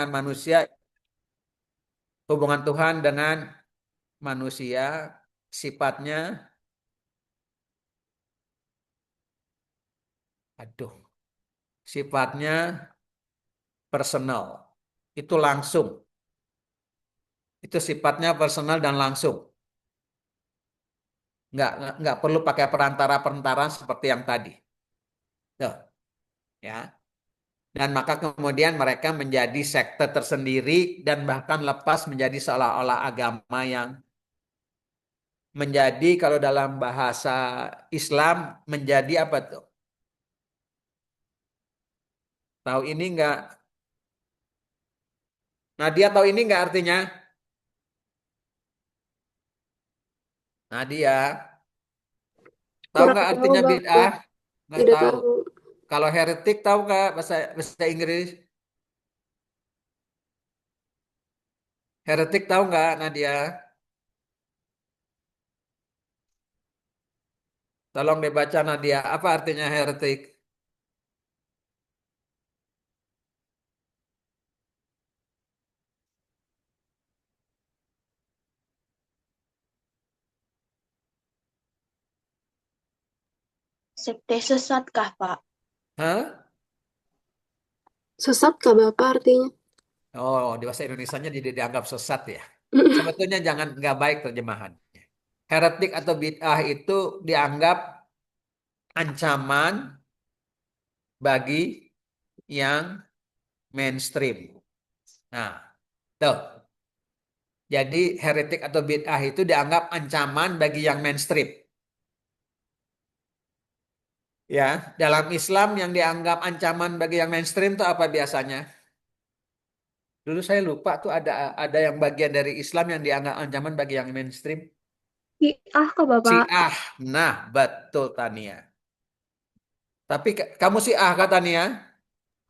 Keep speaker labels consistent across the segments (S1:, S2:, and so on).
S1: manusia, hubungan Tuhan dengan manusia sifatnya, aduh, sifatnya personal. Itu langsung. Itu sifatnya personal dan langsung. Nggak perlu pakai perantara-perantara seperti yang tadi. Tuh, ya. Dan maka kemudian mereka menjadi sekte tersendiri dan bahkan lepas menjadi seolah-olah agama yang menjadi kalau dalam bahasa Islam menjadi apa tuh? Tahu ini nggak? Nadia tahu ini nggak artinya? Nadia, tahu
S2: Kurang
S1: nggak
S2: tahu
S1: artinya bid'ah?
S2: Bapak,
S1: Nggak
S2: tidak
S1: tahu.
S2: tahu.
S1: Kalau heretik tahu nggak bahasa bahasa Inggris? Heretik tahu nggak Nadia? Tolong dibaca Nadia. Apa artinya heretik?
S3: Sekte sesat kah, Pak?
S1: Hah?
S2: Sesat kah Bapak artinya?
S1: Oh, di bahasa Indonesianya jadi dianggap sesat ya. Sebetulnya jangan nggak baik terjemahan. Heretik atau bid'ah itu dianggap ancaman bagi yang mainstream. Nah, tuh. Jadi heretik atau bid'ah itu dianggap ancaman bagi yang mainstream. Ya, dalam Islam yang dianggap ancaman bagi yang mainstream itu apa biasanya? Dulu saya lupa tuh ada yang bagian dari Islam yang dianggap ancaman bagi yang mainstream.
S3: Ah, kah, Bapak?
S1: Syiah. Nah, betul Tania. Tapi kamu Syiah kata Tania?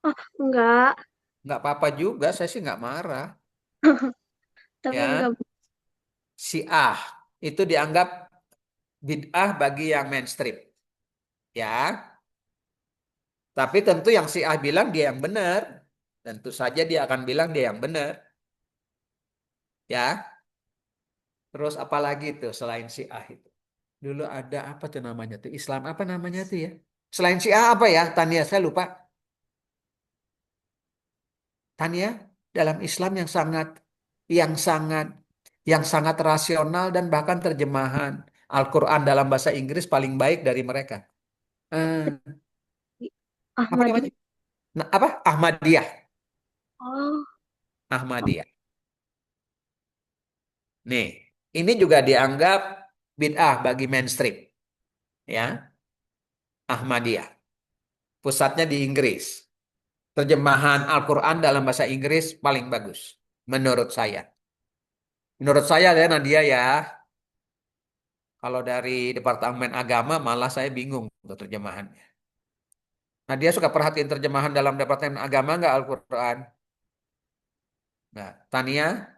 S3: Ah, enggak.
S1: Nggak apa-apa juga, saya sih nggak marah.
S3: Tapi enggak.
S1: Ya, Syiah itu dianggap bid'ah bagi yang mainstream. Ya, tapi tentu yang Syiah bilang dia yang benar. Tentu saja dia akan bilang dia yang benar. Ya, terus apalagi tuh selain Syiah itu? Dulu ada apa tuh namanya tuh? Islam apa namanya tuh ya? Selain Syiah apa ya? Tania, saya lupa. Tania, dalam Islam yang sangat yang sangat rasional dan bahkan terjemahan Al-Quran dalam bahasa Inggris paling baik dari mereka. Eh, apa
S3: Ahmadi.
S1: namanya? Nah, apa? Ahmadiyah.
S3: Oh,
S1: Ahmadiyah. Nih, ini juga dianggap bid'ah bagi mainstream, ya. Ahmadiyah. Pusatnya di Inggris. Terjemahan Al-Quran dalam bahasa Inggris paling bagus, menurut saya. Menurut saya ya Nadia ya, kalau dari Departemen Agama malah saya bingung untuk terjemahannya. Nadia suka perhatiin terjemahan dalam Departemen Agama nggak Al-Quran? Nah, Tania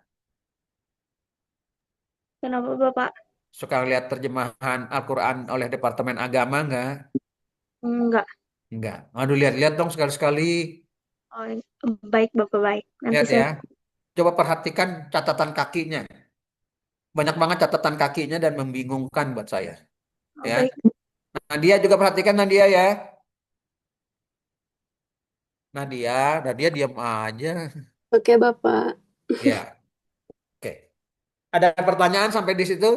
S3: kenapa, Bapak?
S1: suka lihat terjemahan Al-Quran oleh Departemen Agama nggak?
S3: Enggak.
S1: Nggak. Aduh lihat-lihat dong sekali-sekali.
S3: Oh, baik, Bapak, baik. Nanti
S1: Lihat
S3: saya...
S1: ya. Coba perhatikan catatan kakinya. Banyak banget catatan kakinya dan membingungkan buat saya.
S3: Oh,
S1: Ya.
S3: baik.
S1: Nadia juga perhatikan Nadia ya. Nadia diam aja.
S2: Oke Bapak.
S1: Ya, oke. Ada pertanyaan sampai di situ?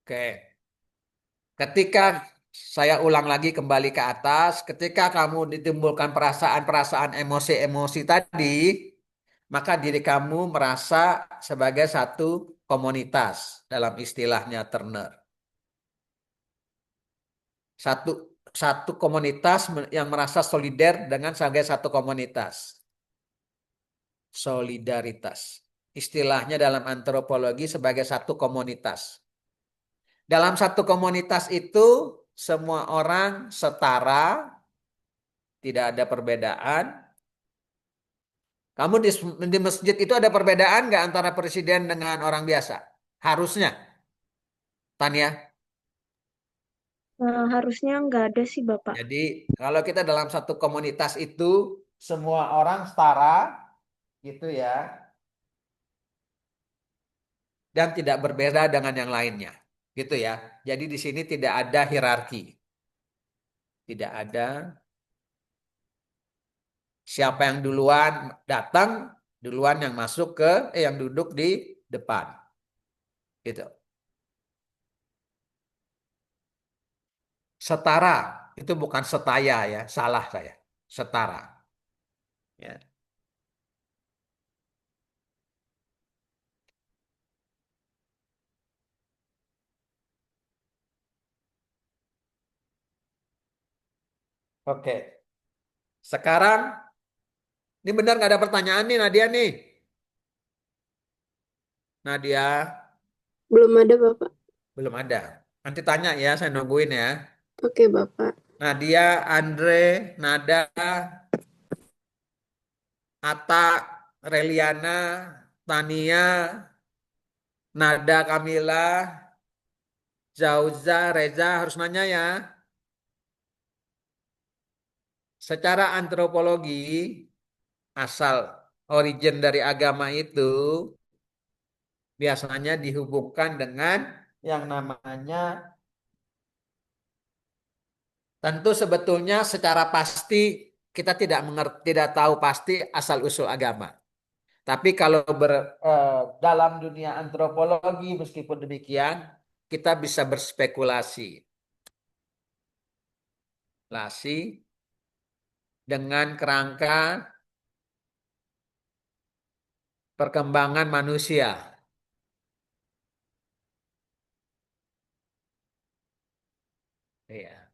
S1: Oke. Ketika saya ulang lagi kembali ke atas, ketika kamu ditimbulkan perasaan-perasaan emosi-emosi tadi, maka diri kamu merasa sebagai satu komunitas dalam istilahnya Turner. Satu satu komunitas yang merasa solider dengan sebagai satu komunitas. Solidaritas. Istilahnya dalam antropologi sebagai satu komunitas. Dalam satu komunitas itu semua orang setara, tidak ada perbedaan. Kamu di masjid itu ada perbedaan nggak antara presiden dengan orang biasa? Harusnya, Tania.
S3: Harusnya nggak ada sih Bapak.
S1: Jadi kalau kita dalam satu komunitas itu semua orang setara gitu ya dan tidak berbeda dengan yang lainnya. Gitu ya. Jadi di sini tidak ada hierarki. Tidak ada siapa yang duluan datang, duluan yang masuk ke yang duduk di depan. Gitu. Setara itu bukan setaya ya, salah saya. Setara. Ya. Oke. Sekarang ini benar nggak ada pertanyaan nih Nadia nih. Nadia
S2: Belum ada, Bapak.
S1: belum ada. Nanti tanya ya, saya nungguin ya.
S2: Oke, Bapak.
S1: Nadia, Andre, Nada, Ata, Reliana, Tania, Nada, Kamila, Zauza, Reza harus nanya ya. Secara antropologi, asal origin dari agama itu biasanya dihubungkan dengan yang namanya tentu sebetulnya secara pasti kita tidak mengerti, tidak tahu pasti asal usul agama. Tapi kalau dalam dunia antropologi meskipun demikian kita bisa berspekulasi dengan kerangka perkembangan manusia. Iya.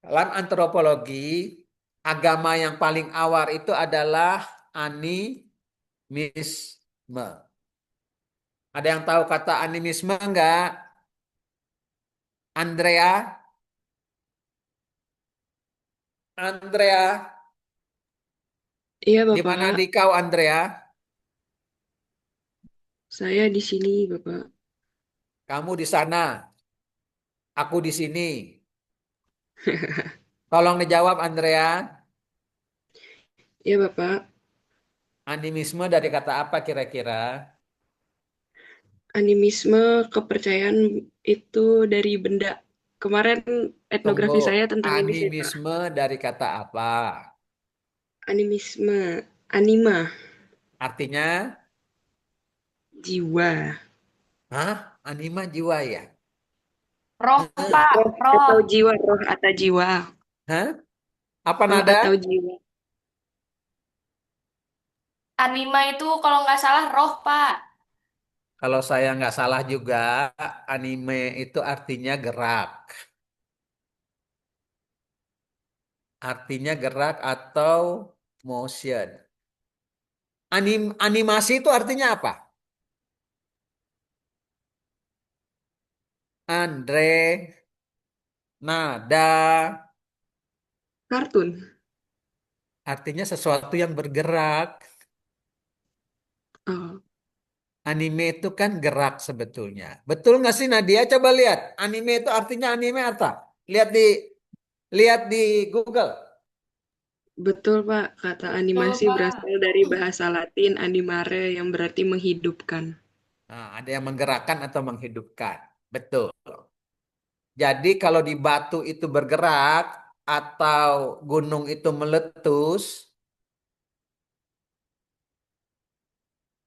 S1: Dalam antropologi, agama yang paling awal itu adalah animisme. Ada yang tahu kata animisme enggak? Andrea? Andrea?
S2: Iya,
S1: Di mana
S2: Bapak.
S1: di kau Andrea?
S2: Saya di sini, Bapak.
S1: Kamu di sana, aku di sini. Tolong dijawab Andrea.
S2: Iya, Bapak.
S1: Animisme dari kata apa kira-kira?
S2: Animisme, kepercayaan itu dari benda. Kemarin
S1: Tunggu.
S2: etnografi saya tentang ini sih, Pak.
S1: Animisme dari kata apa?
S2: Animisme, anima,
S1: Artinya,
S2: jiwa.
S1: hah? Anima jiwa ya?
S4: Roh, Pak,
S2: Roh atau
S4: roh.
S2: jiwa, roh atau jiwa.
S1: Hah? Apa
S2: Roh
S1: nada?
S2: atau jiwa.
S4: Anima itu kalau nggak salah roh, Pak.
S1: Kalau saya nggak salah juga, anime itu artinya gerak. Artinya gerak atau motion. Animasi itu artinya apa? Andre, nada,
S2: Kartun.
S1: artinya sesuatu yang bergerak.
S2: Oh,
S1: Anime itu kan gerak sebetulnya. Betul nggak sih Nadia? Coba lihat. Anime itu artinya anime apa? Lihat di Google.
S2: betul, Pak. Kata
S4: Betul,
S2: animasi
S4: Pak.
S2: berasal dari bahasa Latin animare yang berarti menghidupkan.
S1: Nah, ada yang menggerakkan atau menghidupkan. Betul. Jadi kalau di batu itu bergerak atau gunung itu meletus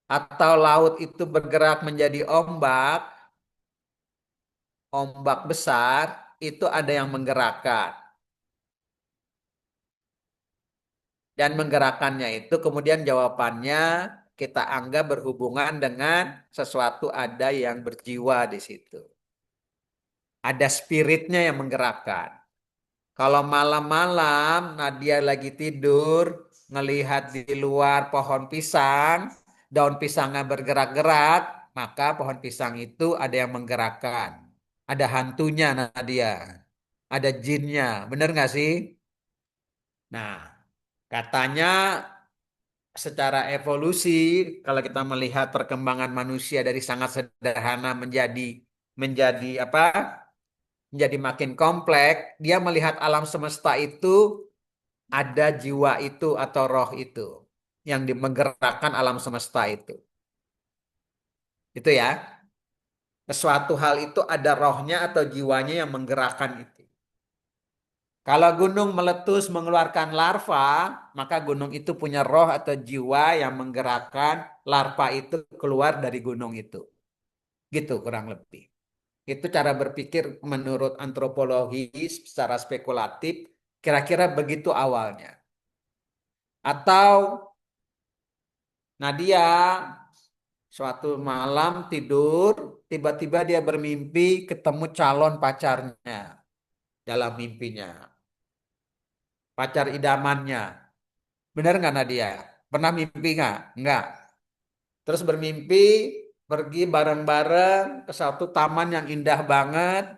S1: atau laut itu bergerak menjadi ombak, ombak besar, itu ada yang menggerakkan. Dan menggerakkannya itu kemudian jawabannya kita anggap berhubungan dengan sesuatu ada yang berjiwa di situ. Ada spiritnya yang menggerakkan. Kalau malam-malam Nadia lagi tidur, ngelihat di luar pohon pisang, daun pisangnya bergerak-gerak, maka pohon pisang itu ada yang menggerakkan. Ada hantunya Nadia, ada jinnya, bener nggak sih? Nah, katanya secara evolusi, kalau kita melihat perkembangan manusia dari sangat sederhana menjadi apa? menjadi makin kompleks, dia melihat alam semesta itu ada jiwa itu atau roh itu yang menggerakkan alam semesta itu. Itu ya. Sesuatu hal itu ada rohnya atau jiwanya yang menggerakkan itu. Kalau gunung meletus mengeluarkan larva, maka gunung itu punya roh atau jiwa yang menggerakkan larva itu keluar dari gunung itu. Gitu kurang lebih. Itu cara berpikir menurut antropologi secara spekulatif, kira-kira begitu awalnya. Atau Nadia suatu malam tidur, tiba-tiba dia bermimpi ketemu calon pacarnya dalam mimpinya. Pacar idamannya. Benar nggak Nadia? Pernah mimpi nggak? Nggak. Terus bermimpi pergi bareng-bareng ke satu taman yang indah banget.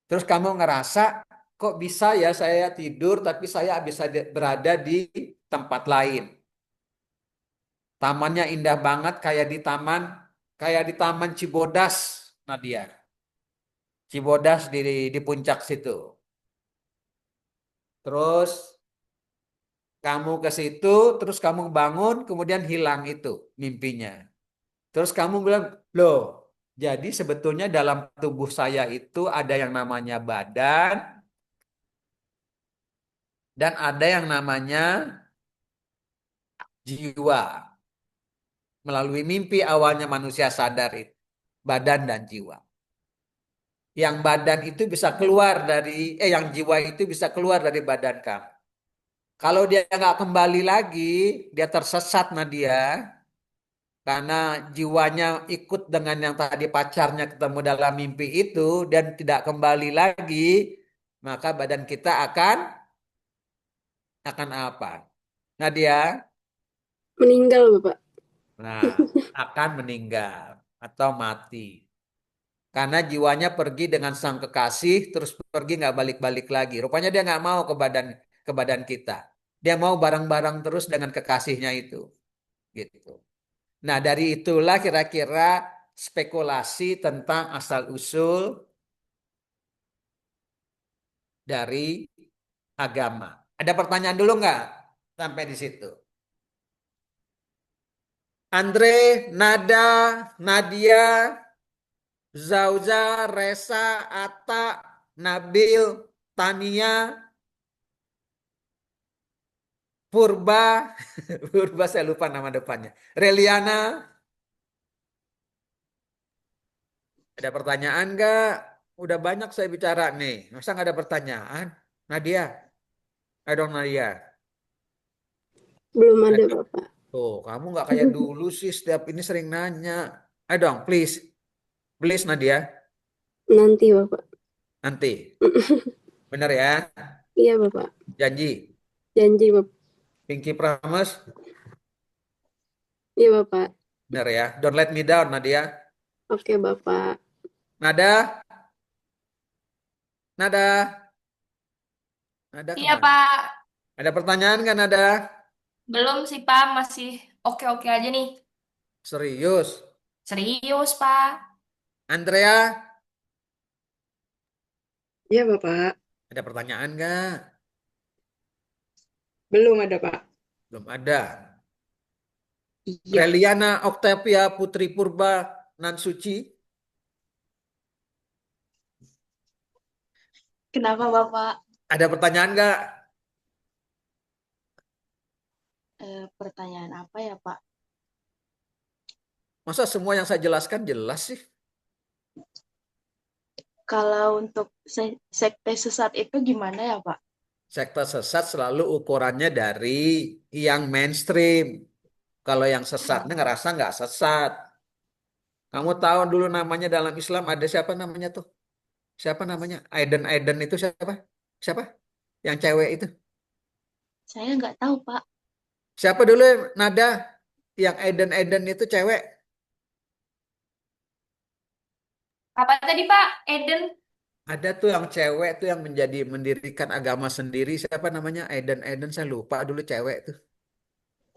S1: Terus kamu ngerasa kok bisa ya saya tidur tapi saya bisa berada di tempat lain. Tamannya indah banget kayak di Taman Cibodas, Nadia. Cibodas di puncak situ. Terus kamu ke situ, terus kamu bangun, kemudian hilang itu mimpinya. Terus kamu bilang, loh, jadi sebetulnya dalam tubuh saya itu ada yang namanya badan dan ada yang namanya jiwa. Melalui mimpi awalnya manusia sadar itu, badan dan jiwa. Yang badan itu bisa keluar yang jiwa itu bisa keluar dari badan kamu. Kalau dia nggak kembali lagi, dia tersesat Nadia, karena jiwanya ikut dengan yang tadi pacarnya ketemu dalam mimpi itu dan tidak kembali lagi, maka badan kita akan apa? Nadia,
S2: Meninggal, Bapak.
S1: nah akan meninggal atau mati. Karena jiwanya pergi dengan sang kekasih, terus pergi nggak balik-balik lagi. Rupanya dia nggak mau ke badan kita. Dia mau bareng-bareng terus dengan kekasihnya itu, gitu. Nah, dari itulah kira-kira spekulasi tentang asal-usul dari agama. Ada pertanyaan dulu nggak sampai di situ? Andre, Nada, Nadia, Zauza, Resa, Ata, Nabil, Tania, Purba, Purba saya lupa nama depannya. Reliana, ada pertanyaan nggak? Udah banyak saya bicara nih. Masa nggak ada pertanyaan? Nadia, ayo dong Nadia.
S2: Belum ada,
S1: Ayo.
S2: Bapak.
S1: Tuh, kamu nggak kayak dulu sih setiap ini sering nanya. Ayo dong, please. Please Nadia,
S2: Nanti, Bapak.
S1: nanti. Bener ya?
S2: Iya, Bapak.
S1: Janji.
S2: Janji, Bapak.
S1: Pinky promise.
S2: Iya, Bapak.
S1: Bener ya? Don't let me down, Nadia.
S2: Oke, Bapak.
S1: Nada, Nada, Nada
S4: Iya,
S1: kemana?
S4: Pak.
S1: Ada pertanyaan nggak Nada?
S4: Belum sih, Pak. Masih oke-oke aja nih.
S1: Serius?
S4: Serius, Pak.
S1: Andrea,
S2: Iya, Bapak.
S1: ada pertanyaan nggak?
S2: Belum ada, Pak.
S1: Belum ada.
S2: Iya.
S1: Reliana Octavia Putri Purba Nansuci,
S5: Kenapa Bapak?
S1: ada pertanyaan nggak?
S5: Pertanyaan apa ya Pak?
S1: Masa semua yang saya jelaskan jelas sih?
S5: Kalau untuk sekte sesat itu gimana ya Pak?
S1: Sekte sesat selalu ukurannya dari yang mainstream. Kalau yang sesatnya ngerasa nggak sesat. Kamu tahu dulu namanya dalam Islam ada siapa namanya tuh? Siapa namanya? Aiden itu siapa? Siapa? Yang cewek itu.
S5: Saya nggak tahu Pak.
S1: Siapa dulu yang nada? Yang Aiden itu cewek.
S4: Apa tadi, Pak? Eden?
S1: Ada tuh yang cewek tuh yang mendirikan agama sendiri. Siapa namanya? Aiden saya lupa dulu cewek tuh.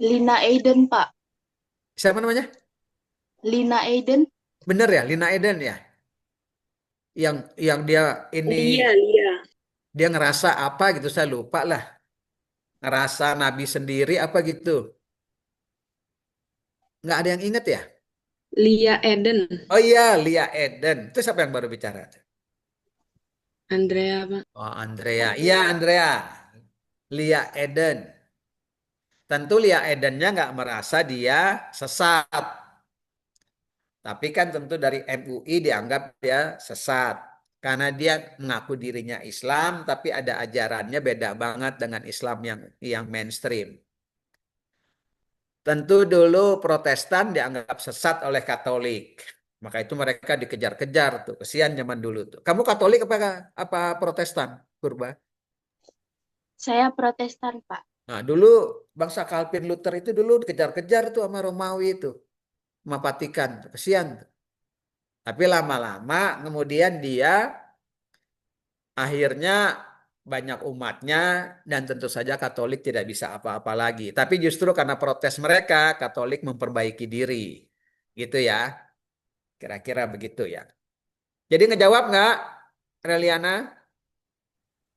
S5: Lina Aiden Pak.
S1: Siapa namanya?
S5: Lina Aiden.
S1: Bener ya, Lina Aiden ya? yang dia ini
S2: Lia.
S1: dia ngerasa apa gitu saya lupa lah. Ngerasa nabi sendiri apa gitu. Nggak ada yang inget ya?
S2: Lia Eden.
S1: Oh iya, Lia Eden. Itu siapa yang baru bicara?
S2: Andrea, Pak.
S1: Oh, Andrea. Iya, Andrea. Lia Eden. Tentu Lia Edennya nggak merasa dia sesat. Tapi kan tentu dari MUI dianggap dia sesat. Karena dia mengaku dirinya Islam, tapi ada ajarannya beda banget dengan Islam yang mainstream. Tentu dulu Protestan dianggap sesat oleh Katolik. Maka itu mereka dikejar-kejar tuh. Kesian zaman dulu tuh. Kamu Katolik apa Protestan, Purba?
S5: Saya Protestan, Pak.
S1: Nah, dulu bangsa Calvin Luther itu dulu dikejar-kejar tuh sama Romawi itu, sama Vatikan. Kesian tuh. Tapi lama-lama kemudian dia akhirnya banyak umatnya dan tentu saja Katolik tidak bisa apa-apa lagi. Tapi justru karena protes mereka, Katolik memperbaiki diri. Gitu ya. Kira-kira begitu ya. Jadi ngejawab nggak, Reliana?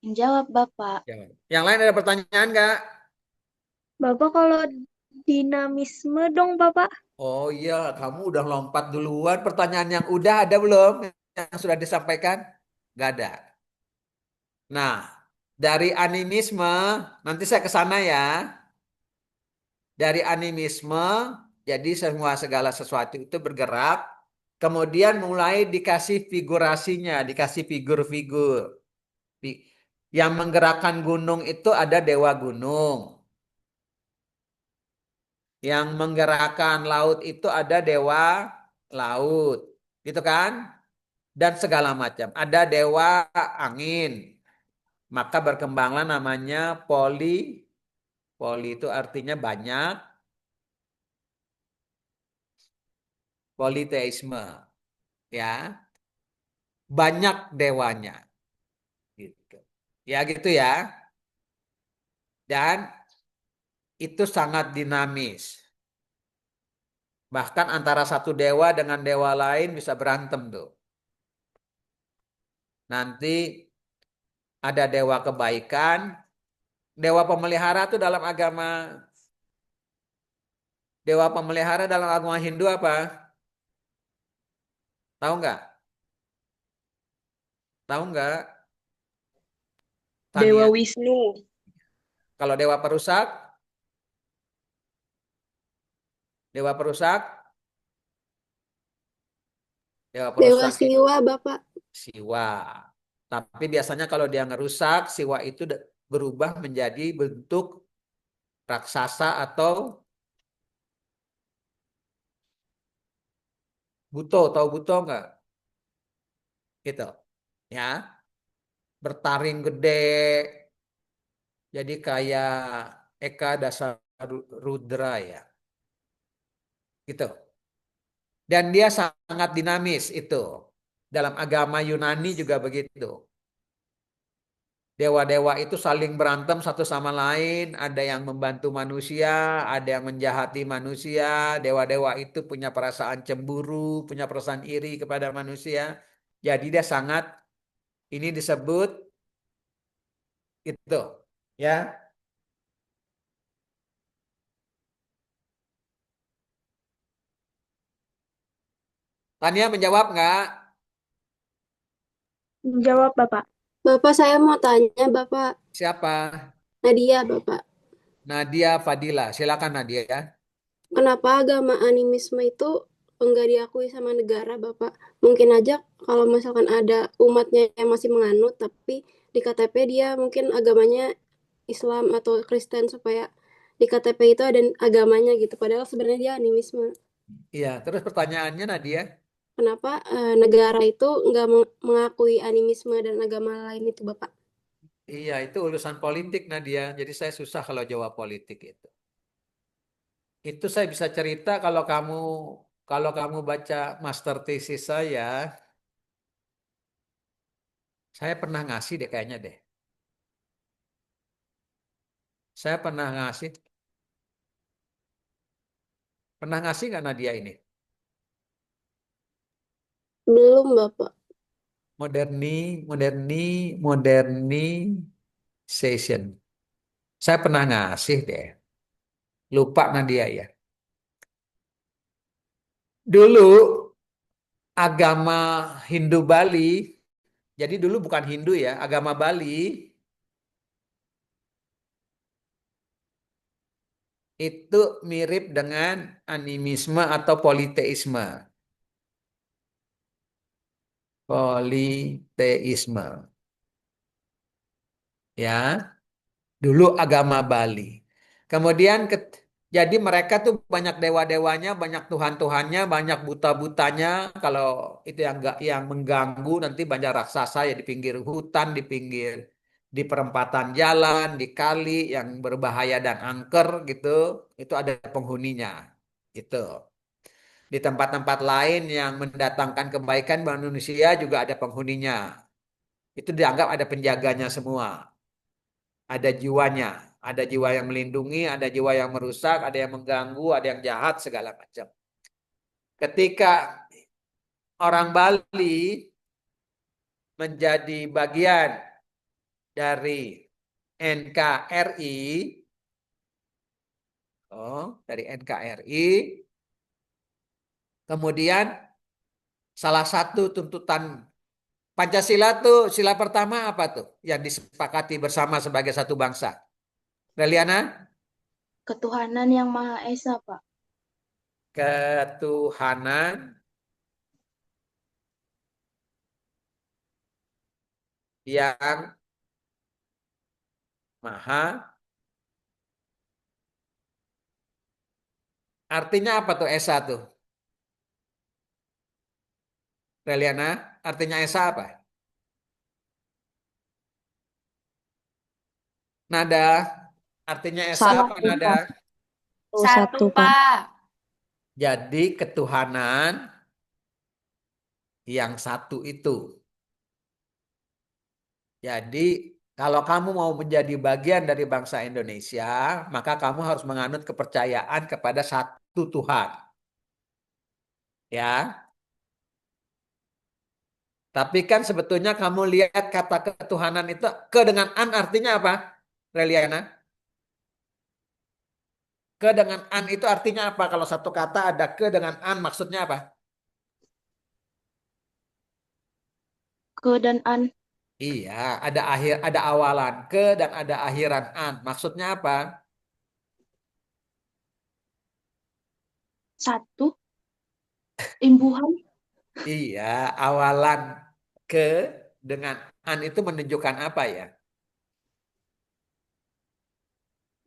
S5: Menjawab, Bapak.
S1: Jawab. Yang lain ada pertanyaan nggak?
S3: Bapak kalau dinamisme dong, Bapak.
S1: Oh iya, kamu udah lompat duluan. Pertanyaan yang udah ada belum? Yang sudah disampaikan? Nggak ada. Nah, dari animisme, nanti saya ke sana ya. Dari animisme, jadi semua segala sesuatu itu bergerak. Kemudian mulai dikasih figurasinya, dikasih figur-figur. Yang menggerakkan gunung itu ada dewa gunung. Yang menggerakkan laut itu ada dewa laut. Gitu kan? Dan segala macam. Ada dewa angin. Maka berkembanglah namanya poli. Poli itu artinya banyak. Politeisme. Ya. Banyak dewanya. Gitu. Ya gitu ya. Dan itu sangat dinamis. Bahkan antara satu dewa dengan dewa lain bisa berantem tuh. Nanti ada dewa kebaikan, dewa pemelihara tuh dalam agama Hindu apa? Tahu nggak? Tahu nggak?
S2: Dewa
S1: Tania.
S2: Wisnu.
S1: Kalau dewa perusak, dewa perusak, dewa
S6: Dewa
S1: perusak itu
S6: Siwa, Bapak.
S1: Siwa. Tapi biasanya kalau dia ngerusak, Siwa itu berubah menjadi bentuk raksasa atau buto. Tahu buto nggak? Gitu. Ya, bertaring gede. Jadi kayak Eka Dasar Rudra ya. Gitu. Dan dia sangat dinamis itu. Dalam agama Yunani juga begitu. Dewa-dewa itu saling berantem satu sama lain, ada yang membantu manusia, ada yang menjahati manusia. Dewa-dewa itu punya perasaan cemburu, punya perasaan iri kepada manusia. Jadi dia sangat, ini disebut itu, ya. Tania menjawab nggak?
S3: Jawab, Bapak.
S6: Bapak, saya mau tanya, Bapak.
S1: Siapa?
S6: Nadia, Bapak.
S1: Nadia Fadila. Silakan Nadia.
S6: Kenapa agama animisme itu enggak diakui sama negara, Bapak? Mungkin aja kalau misalkan ada umatnya yang masih menganut, tapi di KTP dia mungkin agamanya Islam atau Kristen supaya di KTP itu ada agamanya gitu. Padahal sebenarnya dia animisme.
S1: Iya, terus pertanyaannya Nadia.
S6: Kenapa negara itu enggak mengakui animisme dan agama lain itu, Bapak?
S1: Iya, itu urusan politik Nadia. Jadi saya susah kalau jawab politik itu. Itu saya bisa cerita kalau kamu baca master thesis saya pernah ngasih deh kayaknya deh. Saya pernah ngasih nggak Nadia ini?
S6: Belum, Bapak.
S1: Modernization. Saya pernah ngasih deh. Lupa Nadia ya. Dulu agama Hindu Bali, jadi dulu bukan Hindu ya, agama Bali itu mirip dengan animisme atau politeisme. Politeisme. Ya, dulu agama Bali. Kemudian jadi mereka tuh banyak dewa-dewanya, banyak tuhan-tuhannya, banyak buta-butanya. Kalau itu yang enggak yang mengganggu nanti banyak raksasa ya di pinggir hutan, di pinggir di perempatan jalan, di kali yang berbahaya dan angker gitu, itu ada penghuninya. Gitu. Di tempat-tempat lain yang mendatangkan kebaikan bagi manusia juga ada penghuninya. Itu dianggap ada penjaganya semua. Ada jiwanya, ada jiwa yang melindungi, ada jiwa yang merusak, ada yang mengganggu, ada yang jahat segala macam. Ketika orang Bali menjadi bagian dari NKRI, dari NKRI, kemudian salah satu tuntutan Pancasila tuh sila pertama apa tuh yang disepakati bersama sebagai satu bangsa? Reliana?
S5: Ketuhanan yang Maha Esa, Pak.
S1: Ketuhanan yang Maha. Artinya apa tuh Esa tuh? Reliana, artinya Esa apa? Nada, artinya Esa apa
S3: Satu,
S1: nada?
S3: Pak.
S4: Satu,
S3: Satu, Pak.
S4: Pak.
S1: Jadi ketuhanan yang satu itu. Jadi kalau kamu mau menjadi bagian dari bangsa Indonesia, maka kamu harus menganut kepercayaan kepada satu Tuhan. Ya. Tapi kan sebetulnya kamu lihat kata ketuhanan itu ke dengan an artinya apa? Reliana? Ke dengan an itu artinya apa? Kalau satu kata ada ke dengan an maksudnya apa?
S5: Ke dan an.
S1: Iya, ada awalan ke dan ada akhiran an. Maksudnya apa?
S5: Satu. Imbuhan.
S1: Iya, awalan ke dengan an itu menunjukkan apa ya?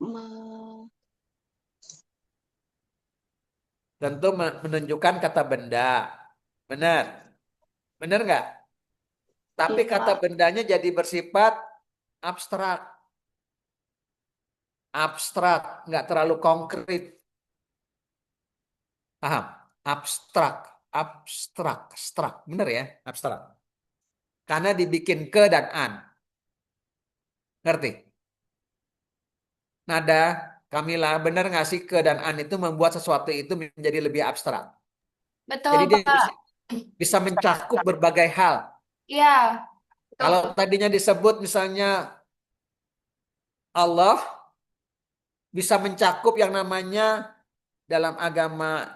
S5: Me-
S1: Tentu menunjukkan kata benda. Benar? Benar nggak? Tapi
S5: Iya,
S1: kata
S5: Pak.
S1: bendanya jadi bersifat abstrak. Abstrak, nggak terlalu konkret. Paham? Abstrak, abstrak. Benar ya? Abstrak. Karena dibikin ke dan an. Ngerti? Nada, Kamila, benar nggak sih ke dan an itu membuat sesuatu itu menjadi lebih abstrak.
S4: Betul,
S1: Jadi dia
S4: Pak.
S1: bisa mencakup berbagai hal.
S4: Iya,
S1: Kalau
S4: betul.
S1: tadinya disebut misalnya Allah, bisa mencakup yang namanya dalam agama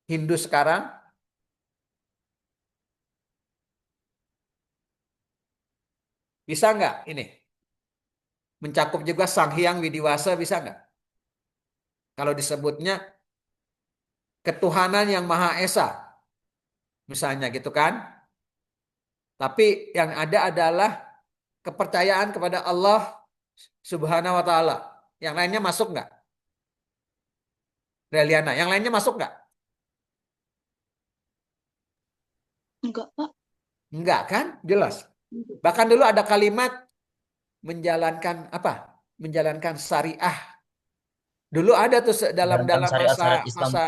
S1: Hindu sekarang, bisa nggak ini? Mencakup juga Sang Hyang Widiwasa, bisa nggak? Kalau disebutnya ketuhanan yang Maha Esa, misalnya gitu kan. Tapi yang ada adalah kepercayaan kepada Allah Subhanahu wa Ta'ala. Yang lainnya masuk nggak? Reliana, yang lainnya masuk nggak?
S5: Enggak, Pak.
S1: Enggak kan? Jelas. Bahkan dulu ada kalimat menjalankan apa? Menjalankan syariah. Dulu ada tuh dalam
S7: Menjalankan
S1: masa
S7: syariat-syariat Islam.
S1: masa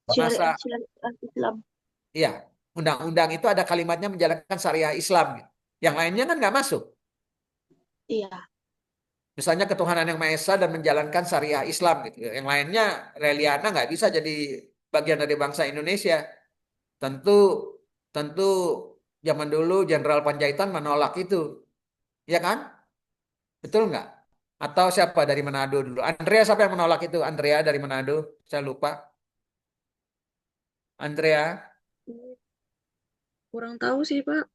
S1: masa
S5: Syariat Islam.
S1: ya undang-undang itu ada kalimatnya menjalankan syariah Islam. Yang lainnya kan nggak masuk.
S5: Iya.
S1: Misalnya ketuhanan yang Maha Esa dan menjalankan syariah Islam gitu. Yang lainnya Reliana nggak bisa jadi bagian dari bangsa Indonesia. Tentu tentu Zaman dulu Jenderal Panjaitan menolak itu, ya kan? Betul nggak? Atau siapa dari Manado dulu? Andrea siapa yang menolak itu? Andrea dari Manado? Saya lupa. Andrea,
S2: Kurang tahu sih, Pak.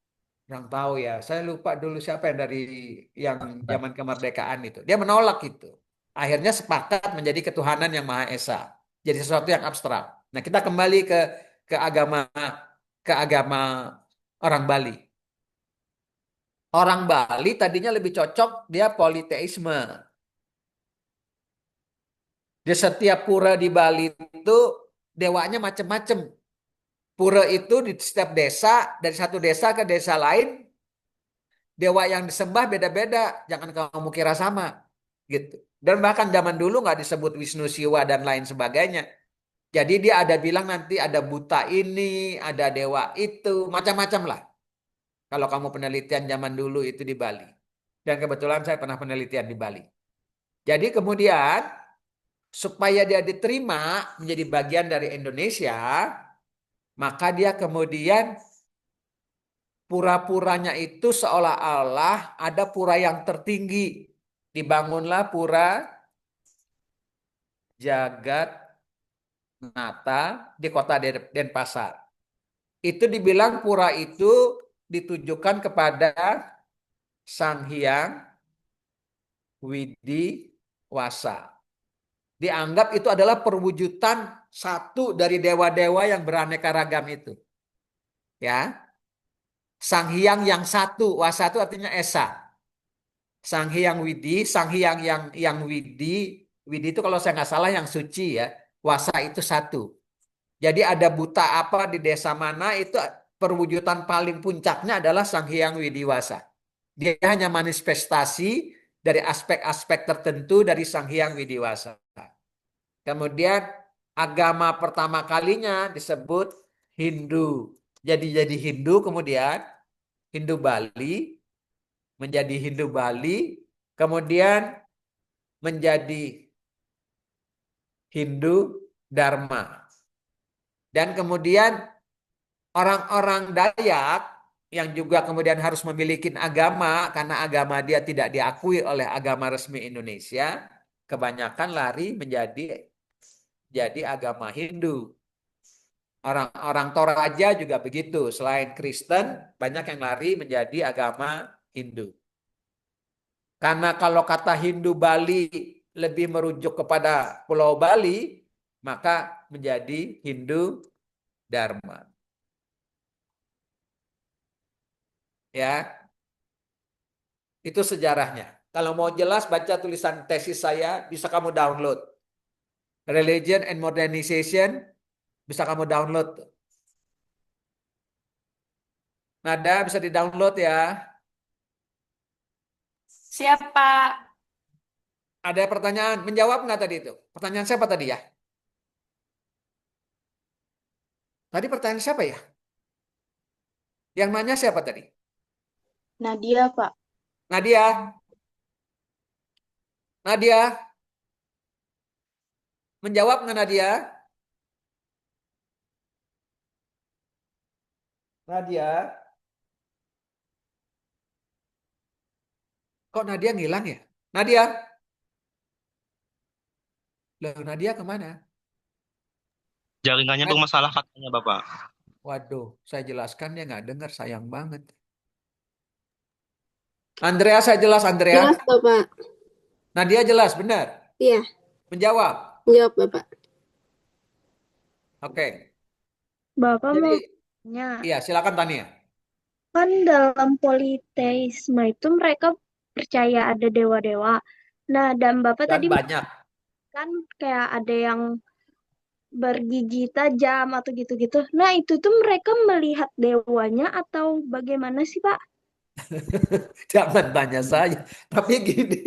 S1: yang tahu ya. Saya lupa dulu siapa yang dari yang zaman kemerdekaan itu. Dia menolak itu. Akhirnya sepakat menjadi ketuhanan yang Maha Esa. Jadi sesuatu yang abstrak. Nah, kita kembali ke agama orang Bali. Orang Bali tadinya lebih cocok dia politeisme. Di setiap pura di Bali itu dewanya macam-macam. Pura itu di setiap desa, dari satu desa ke desa lain, dewa yang disembah beda-beda. Jangan kamu kira sama. Gitu. Dan bahkan zaman dulu nggak disebut Wisnu Siwa dan lain sebagainya. Jadi dia ada bilang nanti ada buta ini, ada dewa itu, macam-macam lah. Kalau kamu penelitian zaman dulu itu di Bali. Dan kebetulan saya pernah penelitian di Bali. Jadi kemudian supaya dia diterima menjadi bagian dari Indonesia, maka dia kemudian pura-puranya itu seolah-olah ada pura yang tertinggi. Dibangunlah pura Jagat Nata di kota Denpasar. Itu dibilang pura itu ditujukan kepada Sang Hyang Widiwasa. Dianggap itu adalah perwujudan satu dari dewa-dewa yang beraneka ragam itu. Ya, Sang Hyang yang satu, Wasa itu artinya Esa. Sang Hyang Widi, Sang Hyang yang Widi, Widi itu kalau saya nggak salah yang suci ya. Wasa itu satu. Jadi ada buta apa di desa mana itu perwujudan paling puncaknya adalah Sang Hyang Widiwasa. Dia hanya manifestasi dari aspek-aspek tertentu dari Sang Hyang Widiwasa. Kemudian agama pertama kalinya disebut Hindu. Jadi Hindu kemudian Hindu Bali menjadi Hindu Bali, kemudian menjadi Hindu Dharma. Dan kemudian orang-orang Dayak yang juga kemudian harus memiliki agama karena agama dia tidak diakui oleh agama resmi Indonesia, kebanyakan lari jadi agama Hindu. Orang-orang Toraja juga begitu. Selain Kristen, banyak yang lari menjadi agama Hindu. Karena kalau kata Hindu Bali lebih merujuk kepada Pulau Bali, maka menjadi Hindu Dharma. Ya, itu sejarahnya. Kalau mau jelas baca tulisan tesis saya, bisa kamu download. Religion and Modernization, bisa kamu download. Nada bisa di-download ya.
S4: Siapa?
S1: Ada pertanyaan, menjawab nggak tadi itu? Pertanyaan siapa tadi ya? Tadi pertanyaan siapa ya? Yang nanya siapa tadi?
S5: Nadia, Pak.
S1: Nadia. Nadia. Menjawab nggak Nadia? Nadia. Kok Nadia ngilang ya? Nadia. Loh, Nadia kemana?
S7: Jaringannya bermasalah katanya Bapak.
S1: Waduh, saya jelaskan dia nggak dengar, sayang banget. Andrea, saya jelas Andrea.
S6: Jelas, Bapak.
S1: Nadia jelas, benar.
S6: Iya,
S1: Menjawab.
S6: jawab, Bapak.
S1: Oke.
S3: Bapak mau
S1: Jadi,
S3: tanya,
S1: iya silakan Tania.
S3: kan dalam politeisme itu mereka percaya ada dewa-dewa. Nah, dan Bapak
S1: Dan
S3: tadi
S1: banyak.
S3: kan kayak ada yang bergigi tajam atau gitu-gitu. Nah, itu tuh mereka melihat dewanya atau bagaimana sih, Pak?
S1: Jangan tanya saya. Tapi gini.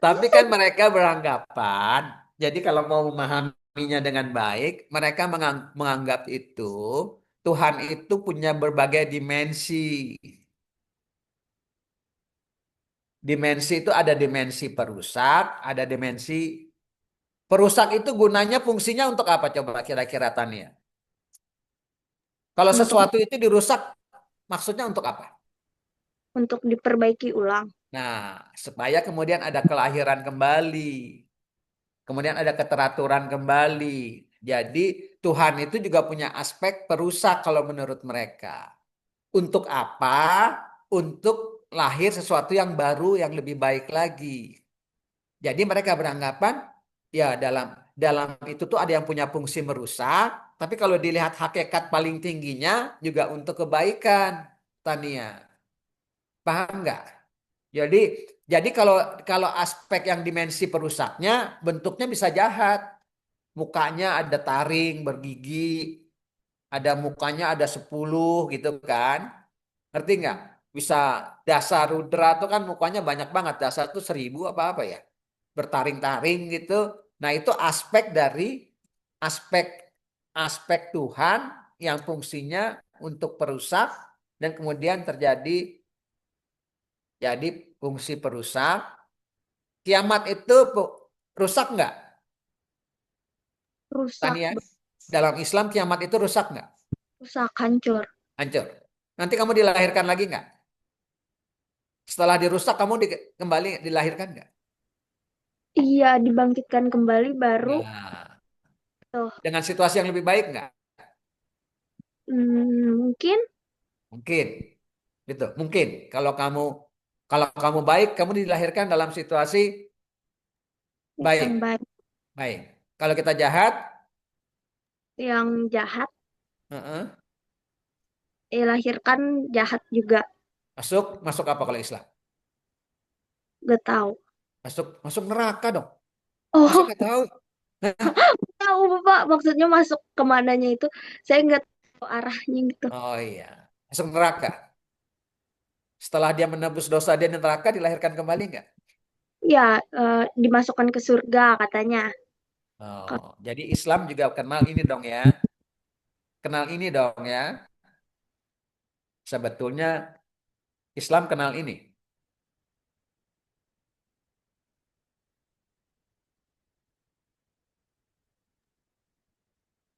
S1: Tapi kan mereka beranggapan. Jadi kalau mau memahaminya dengan baik, mereka menganggap itu Tuhan itu punya berbagai dimensi. Dimensi itu ada dimensi perusak, ada dimensi perusak itu gunanya fungsinya untuk apa coba kira-kira Tania? Kalau
S3: untuk
S1: sesuatu itu dirusak, maksudnya untuk apa?
S3: diperbaiki ulang.
S1: Nah, supaya kemudian ada kelahiran kembali. Kemudian ada keteraturan kembali. Jadi Tuhan itu juga punya aspek perusak kalau menurut mereka. Untuk apa? Untuk lahir sesuatu yang baru, yang lebih baik lagi. Jadi mereka beranggapan ya dalam dalam itu tuh ada yang punya fungsi merusak, tapi kalau dilihat hakikat paling tingginya juga untuk kebaikan, Tania. Paham nggak? Jadi jadi kalau kalau aspek yang dimensi perusaknya bentuknya bisa jahat. Mukanya ada taring bergigi, ada mukanya ada 10 gitu kan. Ngerti nggak? Bisa dasar rudra tuh kan mukanya banyak banget. Dasar tuh 1000 apa-apa ya. Bertaring-taring gitu. Nah itu aspek dari aspek aspek Tuhan yang fungsinya untuk perusak dan kemudian jadi fungsi perusak. Kiamat itu rusak nggak,
S3: Rusak,
S1: Tania? Dalam Islam kiamat itu rusak nggak?
S3: rusak, hancur.
S1: Hancur. Nanti kamu dilahirkan lagi nggak? Setelah dirusak kamu kembali dilahirkan nggak?
S3: Iya, dibangkitkan kembali baru
S1: Nah,
S3: tuh.
S1: dengan situasi yang lebih baik nggak?
S3: Mungkin
S1: Mungkin. Gitu, mungkin. Kalau kamu baik, kamu dilahirkan dalam situasi
S3: yang
S1: baik.
S3: baik,
S1: Baik. Kalau kita jahat,
S3: yang jahat
S1: heeh,
S3: dilahirkan jahat juga.
S1: masuk masuk apa kalau Islam?
S3: Gak tahu.
S1: Masuk masuk neraka dong. Masa
S3: Oh,
S1: nggak tahu?
S3: tahu Bapak, maksudnya masuk kemananya itu. Saya nggak tahu arahnya gitu.
S1: Oh iya, masuk neraka. Setelah dia menebus dosa dia di neraka, dilahirkan kembali nggak?
S3: Ya, dimasukkan ke surga katanya.
S1: Oh, jadi Islam juga kenal ini dong ya. Kenal ini dong ya. Sebetulnya Islam kenal ini.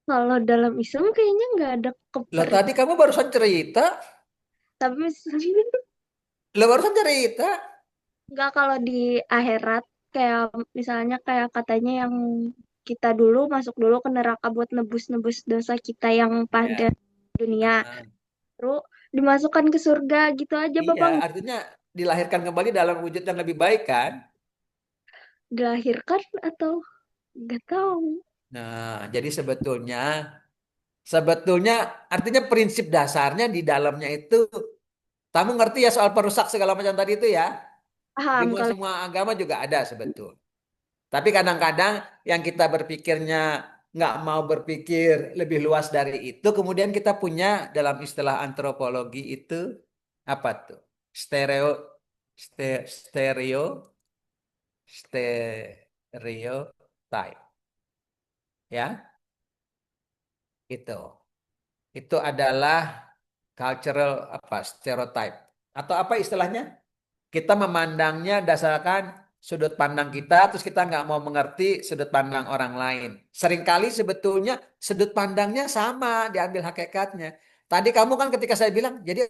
S3: Kalau dalam Islam kayaknya nggak ada
S1: Lah tadi kamu barusan cerita.
S3: tapi
S1: Lah barusan cerita.
S3: nggak kalau di akhirat kayak misalnya kayak katanya yang kita dulu masuk dulu ke neraka buat nebus-nebus dosa kita yang pada
S1: Ya.
S3: dunia,
S1: Heeh.
S3: terus dimasukkan ke surga gitu aja
S1: Iya,
S3: Bapak.
S1: artinya dilahirkan kembali dalam wujud yang lebih baik kan?
S3: Dilahirkan atau nggak tahu.
S1: Nah, jadi sebetulnya artinya prinsip dasarnya di dalamnya itu kamu ngerti ya soal perusak segala macam tadi itu ya? Di
S3: Paham kalau
S1: semua agama juga ada sebetulnya. Tapi kadang-kadang yang kita berpikirnya nggak mau berpikir lebih luas dari itu, kemudian kita punya dalam istilah antropologi itu apa tuh? Stereo, stereo, stereotype, ya, itu. Itu adalah cultural apa? Stereotype atau apa istilahnya? Kita memandangnya dasarkan sudut pandang kita, terus kita nggak mau mengerti sudut pandang orang lain. Seringkali sebetulnya sudut pandangnya sama, diambil hakikatnya. Tadi kamu kan ketika saya bilang, jadi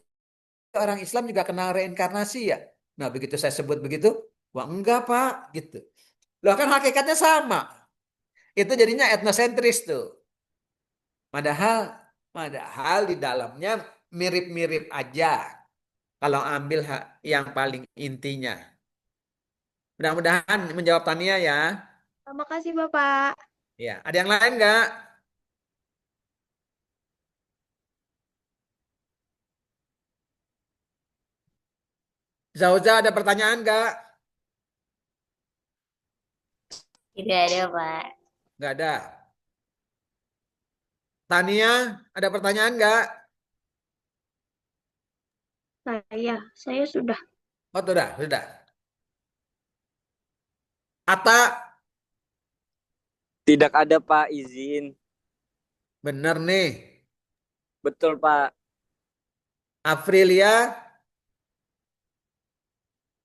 S1: orang Islam juga kenal reinkarnasi ya. Nah, begitu saya sebut begitu, wah enggak Pak, gitu. Loh kan hakikatnya sama. Itu jadinya etnosentris tuh. Padahal, padahal di dalamnya mirip-mirip aja. Kalau ambil yang paling intinya. Mudah-mudahan menjawab Tania ya.
S3: terima kasih Bapak.
S1: Ya, ada yang lain nggak? Zauza ada pertanyaan nggak?
S7: Tidak ada, Pak.
S1: Nggak ada. Tania, ada pertanyaan nggak?
S3: Saya sudah.
S1: Oh, sudah. Ata,
S8: Tidak ada, Pak, izin.
S1: bener nih.
S8: Betul, Pak.
S1: Aprilia,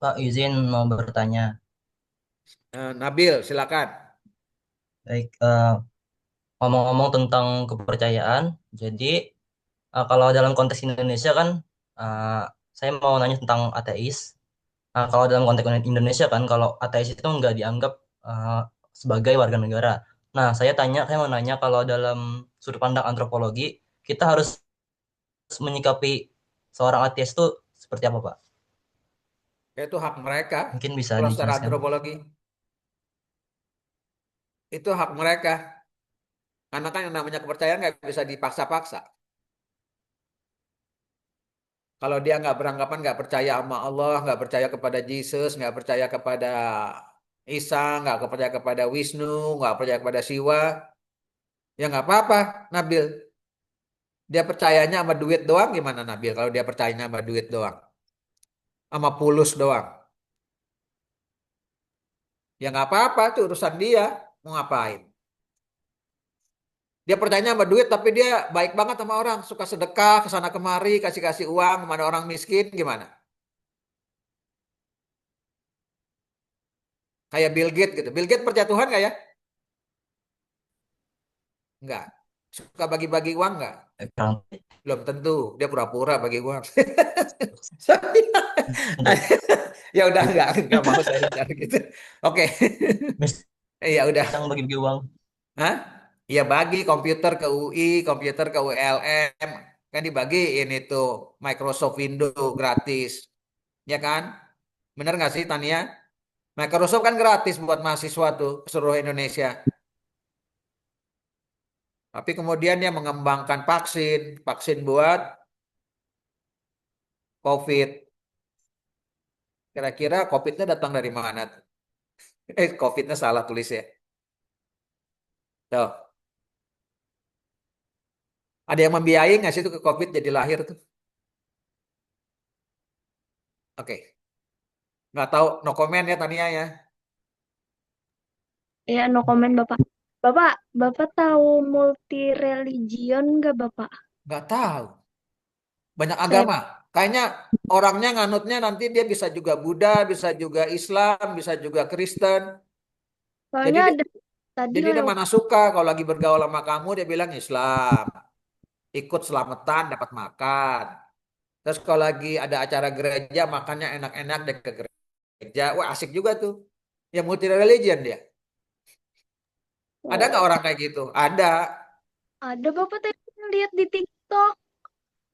S9: Pak, izin mau bertanya.
S1: Nabil, silakan.
S9: Baik, ngomong-ngomong tentang kepercayaan, jadi Kalau dalam konteks Indonesia kan, uh, saya mau nanya tentang ateis. Kalau dalam konteks Indonesia kan, kalau ateis itu nggak dianggap uh, sebagai warga negara. Nah, saya mau nanya kalau dalam sudut pandang antropologi, kita harus menyikapi seorang ateis itu seperti apa, Pak?
S1: Itu hak mereka.
S9: Mungkin bisa
S1: Kalau secara
S9: dijelaskan.
S1: antropologi, itu hak mereka. Karena kan yang namanya kepercayaan nggak bisa dipaksa-paksa. Kalau dia nggak beranggapan nggak percaya sama Allah, nggak percaya kepada Yesus, nggak percaya kepada Isa, nggak percaya kepada Wisnu, nggak percaya kepada Siwa, ya nggak apa-apa, Nabil. Dia percayanya sama duit doang gimana Nabil? Kalau dia percayanya sama duit doang, sama pulus doang, ya nggak apa-apa, itu urusan dia mau ngapain. Dia percayanya sama duit, tapi dia baik banget sama orang, suka sedekah ke sana kemari, kasih-kasih uang kepada orang miskin, gimana? Kayak Bill Gates gitu. Bill Gates percaya Tuhan nggak ya? Nggak. Suka bagi-bagi uang nggak?
S9: Kurang
S1: Belum tentu. Dia pura-pura bagi uang.
S9: untuk
S1: Ya udah nggak mau saya bicara gitu. Oke. Ya udah.
S9: misal bagi-bagi uang.
S1: Hah? Ya bagi komputer ke UI, komputer ke ULM. Kan dibagiin itu Microsoft Windows gratis. Ya kan? Bener nggak sih Tania? Microsoft kan gratis buat mahasiswa tuh seluruh Indonesia. Tapi kemudian dia mengembangkan vaksin, vaksin buat COVID. Kira-kira COVID-nya datang dari mana tuh? COVID-nya salah tulis ya. Tuh. Ada yang membiayai nggak sih itu ke COVID jadi lahir tuh? Oke. Nggak tahu, no comment ya Tania ya.
S3: Ya, no comment Bapak. Bapak tahu multi religion nggak Bapak?
S1: Nggak tahu. Banyak
S3: Saya
S1: agama. Kayaknya orangnya nganutnya nanti dia bisa juga Buddha, bisa juga Islam, bisa juga Kristen. Jadi
S3: soalnya ada tadi
S1: jadi dia
S3: lewat.
S1: mana suka kalau lagi bergaul sama kamu dia bilang Islam. Ikut selamatan dapat makan. Terus kalau lagi ada acara gereja makannya enak-enak deh ke gereja. Wah asik juga tuh. Ya multi religion dia. Ada nggak
S3: Oh,
S1: orang kayak gitu? Ada.
S3: ada Bapak tadi lihat di TikTok.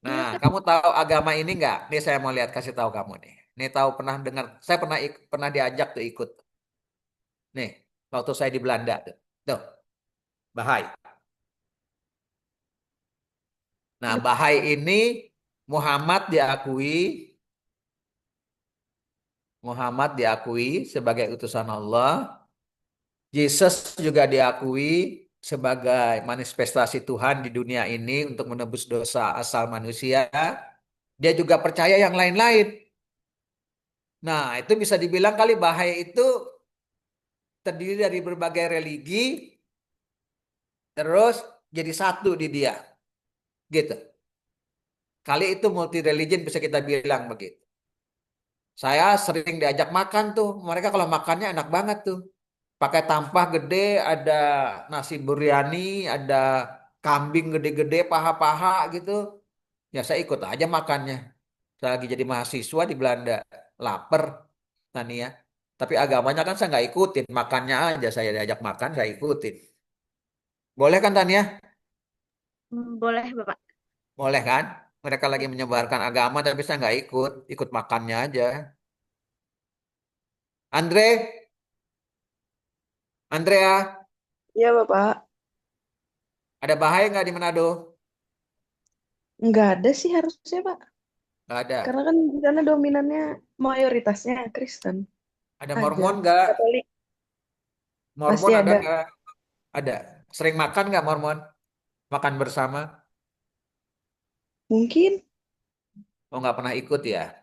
S3: Dia
S1: Nah,
S3: kan
S1: kamu tahu agama ini nggak? Nih saya mau lihat kasih tahu kamu nih. Nih tahu pernah dengar? Saya pernah diajak tuh ikut. Nih, waktu saya di Belanda tuh. Tuh, Bahai. Nah, Bahai ini Muhammad diakui Muhammad diakui sebagai utusan Allah. Yesus juga diakui sebagai manifestasi Tuhan di dunia ini untuk menebus dosa asal manusia. Dia juga percaya yang lain-lain. Nah, itu bisa dibilang kali Bahai itu terdiri dari berbagai religi, terus jadi satu di dia. Gitu. Kali itu multi religion bisa kita bilang begitu. Saya sering diajak makan tuh. Mereka kalau makannya enak banget tuh. Pakai tampah gede, ada nasi biryani, ada kambing gede-gede, paha-paha gitu. Ya saya ikut aja makannya. Saya lagi jadi mahasiswa di Belanda. Laper, Tania. Tapi agamanya kan saya nggak ikutin. Makannya aja saya diajak makan, saya ikutin. Boleh kan Tania?
S3: boleh Bapak.
S1: Boleh kan? Mereka lagi menyebarkan agama tapi saya nggak ikut. Ikut makannya aja. Andre, Andrea,
S5: Iya, Bapak.
S1: ada bahaya nggak di Manado?
S5: Nggak ada sih harusnya, Pak.
S1: Nggak ada.
S5: Karena kan di sana dominannya mayoritasnya Kristen
S1: Ada
S5: aja.
S1: Mormon nggak?
S5: Katolik pasti
S1: Mormon ada
S5: ada.
S1: nggak? Ada. Sering makan nggak Mormon? Makan bersama?
S5: Mungkin
S1: Oh nggak pernah ikut ya?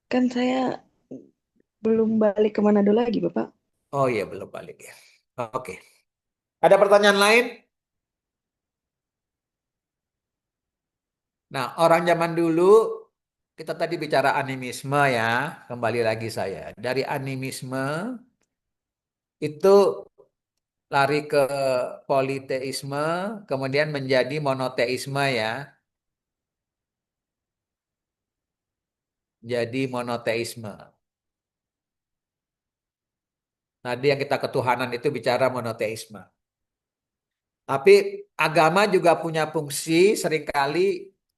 S5: kan saya belum balik ke Manado lagi, Bapak.
S1: Oh iya belum balik ya. Oke. Ada pertanyaan lain? Nah orang zaman dulu kita tadi bicara animisme ya. Kembali lagi saya. Dari animisme itu lari ke politeisme, kemudian menjadi monoteisme ya. jadi monoteisme. Tadi yang kita ketuhanan itu bicara monoteisme. Tapi agama juga punya fungsi seringkali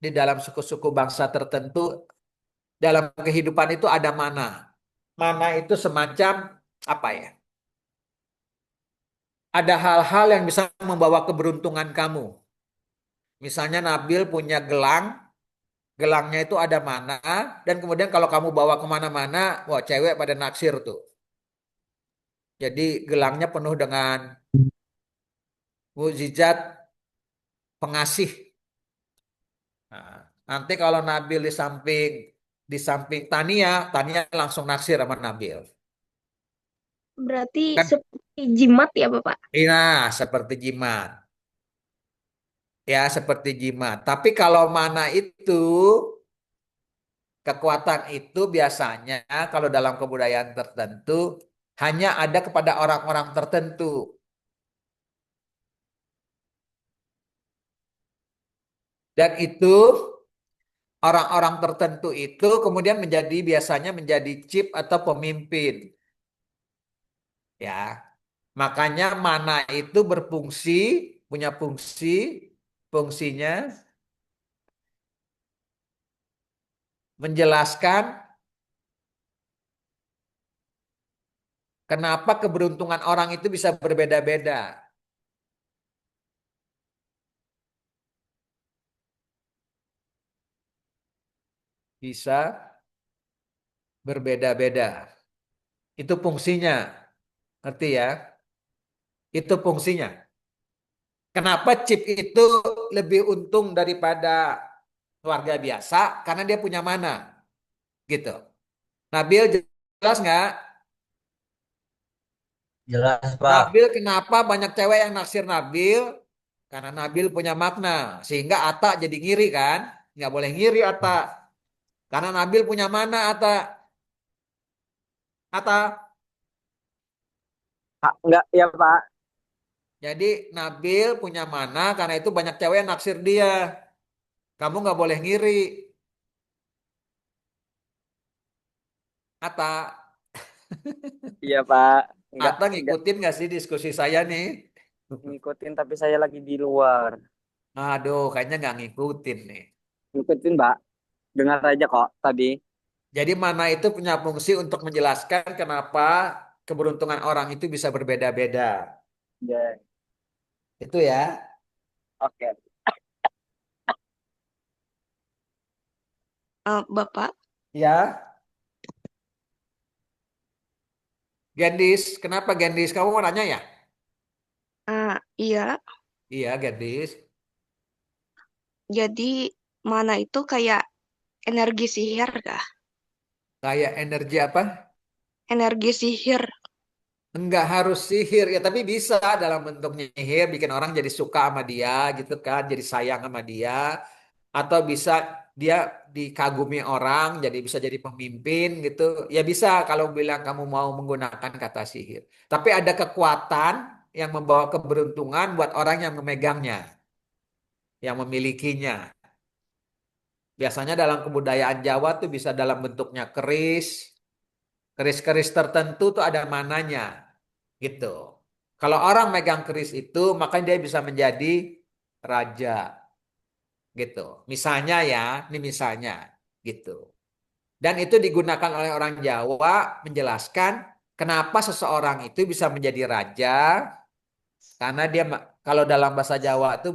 S1: di dalam suku-suku bangsa tertentu dalam kehidupan itu ada mana. Mana itu semacam apa ya? Ada hal-hal yang bisa membawa keberuntungan kamu. Misalnya Nabil punya gelang, gelangnya itu ada mana, dan kemudian kalau kamu bawa kemana-mana, wah cewek pada naksir tuh. Jadi gelangnya penuh dengan mukjizat pengasih. Nah, nanti kalau Nabil di samping Tania, Tania langsung naksir sama Nabil.
S3: Berarti
S1: Kan?
S3: seperti jimat ya, Bapak?
S1: Iya, seperti jimat. Ya, seperti jimat. Tapi kalau mana itu kekuatan itu biasanya kalau dalam kebudayaan tertentu hanya ada kepada orang-orang tertentu. Dan itu orang-orang tertentu itu kemudian biasanya menjadi chief atau pemimpin. Ya, makanya mana itu punya fungsinya menjelaskan kenapa keberuntungan orang itu bisa berbeda-beda. Bisa berbeda-beda. Itu fungsinya. Ngerti ya? Itu fungsinya. Kenapa chip itu lebih untung daripada warga biasa? Karena dia punya mana. Gitu. Nabil jelas nggak?
S9: Jelas, Pak.
S1: Nabil kenapa banyak cewek yang naksir Nabil? Karena Nabil punya makna. Sehingga Atta jadi ngiri kan? Nggak boleh ngiri Atta. Karena Nabil punya mana Atta? Atta.
S8: Enggak, ya Pak.
S1: Jadi Nabil punya mana karena itu banyak cewek yang naksir dia. Kamu nggak boleh ngiri. Atta.
S8: Iya Pak.
S1: Atta
S8: Enggak
S1: ngikutin nggak sih diskusi saya nih?
S8: ngikutin tapi saya lagi di luar.
S1: Aduh, kayaknya nggak ngikutin nih.
S8: Ngikutin Pak. Dengar aja kok tadi.
S1: Jadi mana itu punya fungsi untuk menjelaskan kenapa keberuntungan orang itu bisa berbeda-beda.
S8: Ya,
S1: Itu ya.
S8: oke.
S5: Bapak,
S1: Ya. Gendis, kenapa Gendis? Kamu mau nanya ya?
S5: iya,
S1: Iya, Gendis.
S5: jadi mana itu kayak energi sihir kah?
S1: Kayak energi apa?
S5: Energi sihir.
S1: Enggak harus sihir ya, tapi bisa dalam bentuk nyihir bikin orang jadi suka sama dia gitu kan, jadi sayang sama dia, atau bisa dia dikagumi orang, jadi bisa jadi pemimpin gitu. Ya bisa kalau bilang kamu mau menggunakan kata sihir. Tapi ada kekuatan yang membawa keberuntungan buat orang yang memegangnya, yang memilikinya. Biasanya dalam kebudayaan Jawa tuh bisa dalam bentuknya keris tertentu tuh ada mananya. Gitu. Kalau orang megang keris itu, maka dia bisa menjadi raja. Gitu. Misalnya ya, ini misalnya. Gitu. Dan itu digunakan oleh orang Jawa menjelaskan kenapa seseorang itu bisa menjadi raja. Karena dia, kalau dalam bahasa Jawa itu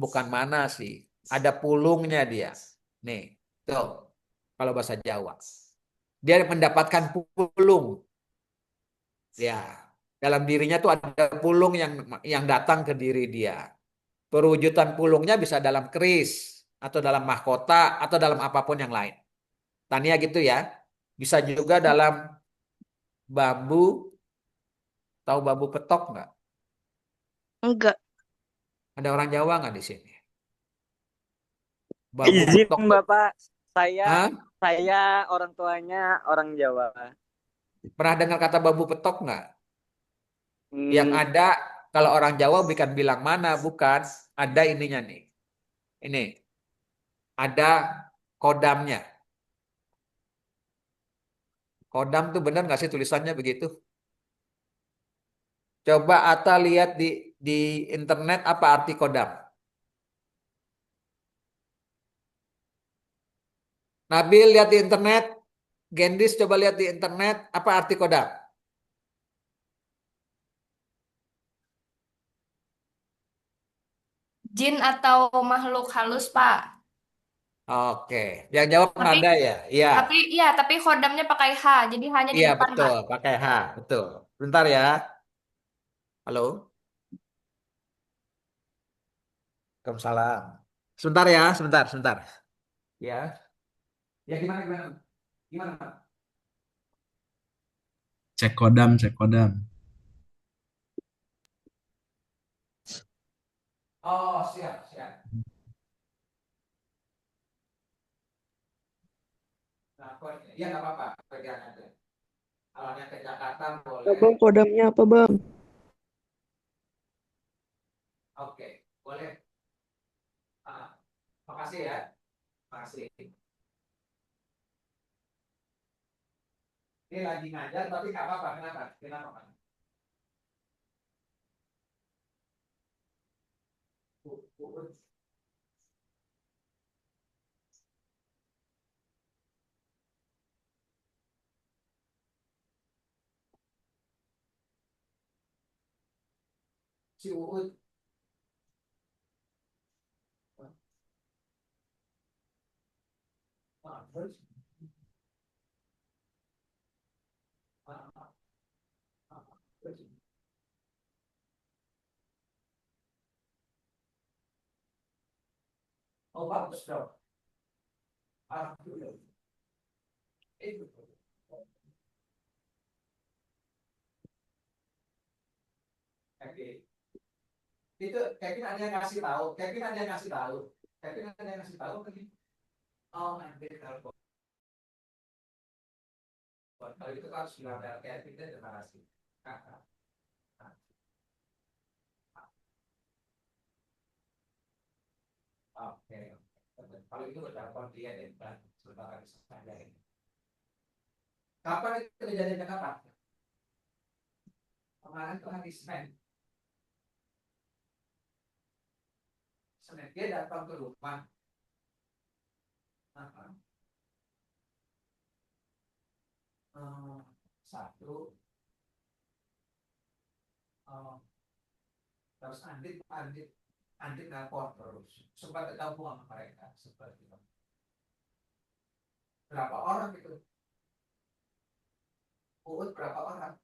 S1: bukan mana sih. Ada pulungnya dia. Nih, tuh. Kalau bahasa Jawa. Dia mendapatkan pulung. Ya, dalam dirinya tuh ada pulung yang datang ke diri dia. Perwujudan pulungnya bisa dalam keris atau dalam mahkota atau dalam apapun yang lain. Tania gitu ya. Bisa juga dalam bambu. Tahu bambu petok nggak?
S5: Enggak.
S1: Ada orang Jawa nggak di sini? Bambu
S8: Izin
S1: petok.
S8: Bapak, saya
S1: Hah?
S8: saya orang tuanya orang Jawa.
S1: Pernah dengar kata bambu petok nggak? Yang
S8: Hmm,
S1: ada kalau orang Jawa bukan bilang mana, bukan. Ada ininya nih. Ini. Ada kodamnya. Kodam tuh benar nggak sih tulisannya begitu? Coba Ata lihat di internet apa arti kodam. Nabil lihat di internet. Gendis coba lihat di internet apa arti kodam.
S4: Jin atau makhluk halus, Pak.
S1: Oke, yang jawab
S4: Tapi
S1: Nada ya. Iya,
S4: tapi kodamnya pakai H, jadi hanya di
S1: iya
S4: depan, Pak.
S1: betul, pakai H, betul. Bentar ya. Halo, Waalaikumsalam. Sebentar ya, sebentar, sebentar. Ya, ya gimana gimana? Gimana?
S10: Cek kodam, cek kodam.
S1: Oh, siap, siap. Nah, ya nggak apa-apa, pegang aja. Kalau yang ke Jakarta boleh.
S5: Bang, kodamnya apa, Bang?
S1: Oke, boleh. Ah, makasih ya, makasih. Ini lagi ngajar tapi nggak apa-apa. Kenapa? Kenapa, Pak? Si Uud. Ah, terus? Ah, ah, ah, terus? Oh, bagus dong. Alhamdulillah. Itu. Oke. Itu Kevin ada yang ngasih tahu. Kevin ada yang ngasih tahu. Kevin ada yang ngasih tahu ke dia. Oh, nanti kalau itu harus bilang dari Kevin dan terima kasih. Ah, ah, ah. Oke. Kalau itu bertelepon dia dan sebentar saja ini. Kapan itu kejadiannya kapan? Kemarin tuh hari Senin. Senin dia datang ke rumah. Ah, ah. Satu. Terus Andin nelpon terus. Sempat ketemu sama mereka. Seperti itu. Berapa orang itu? Uut berapa orang?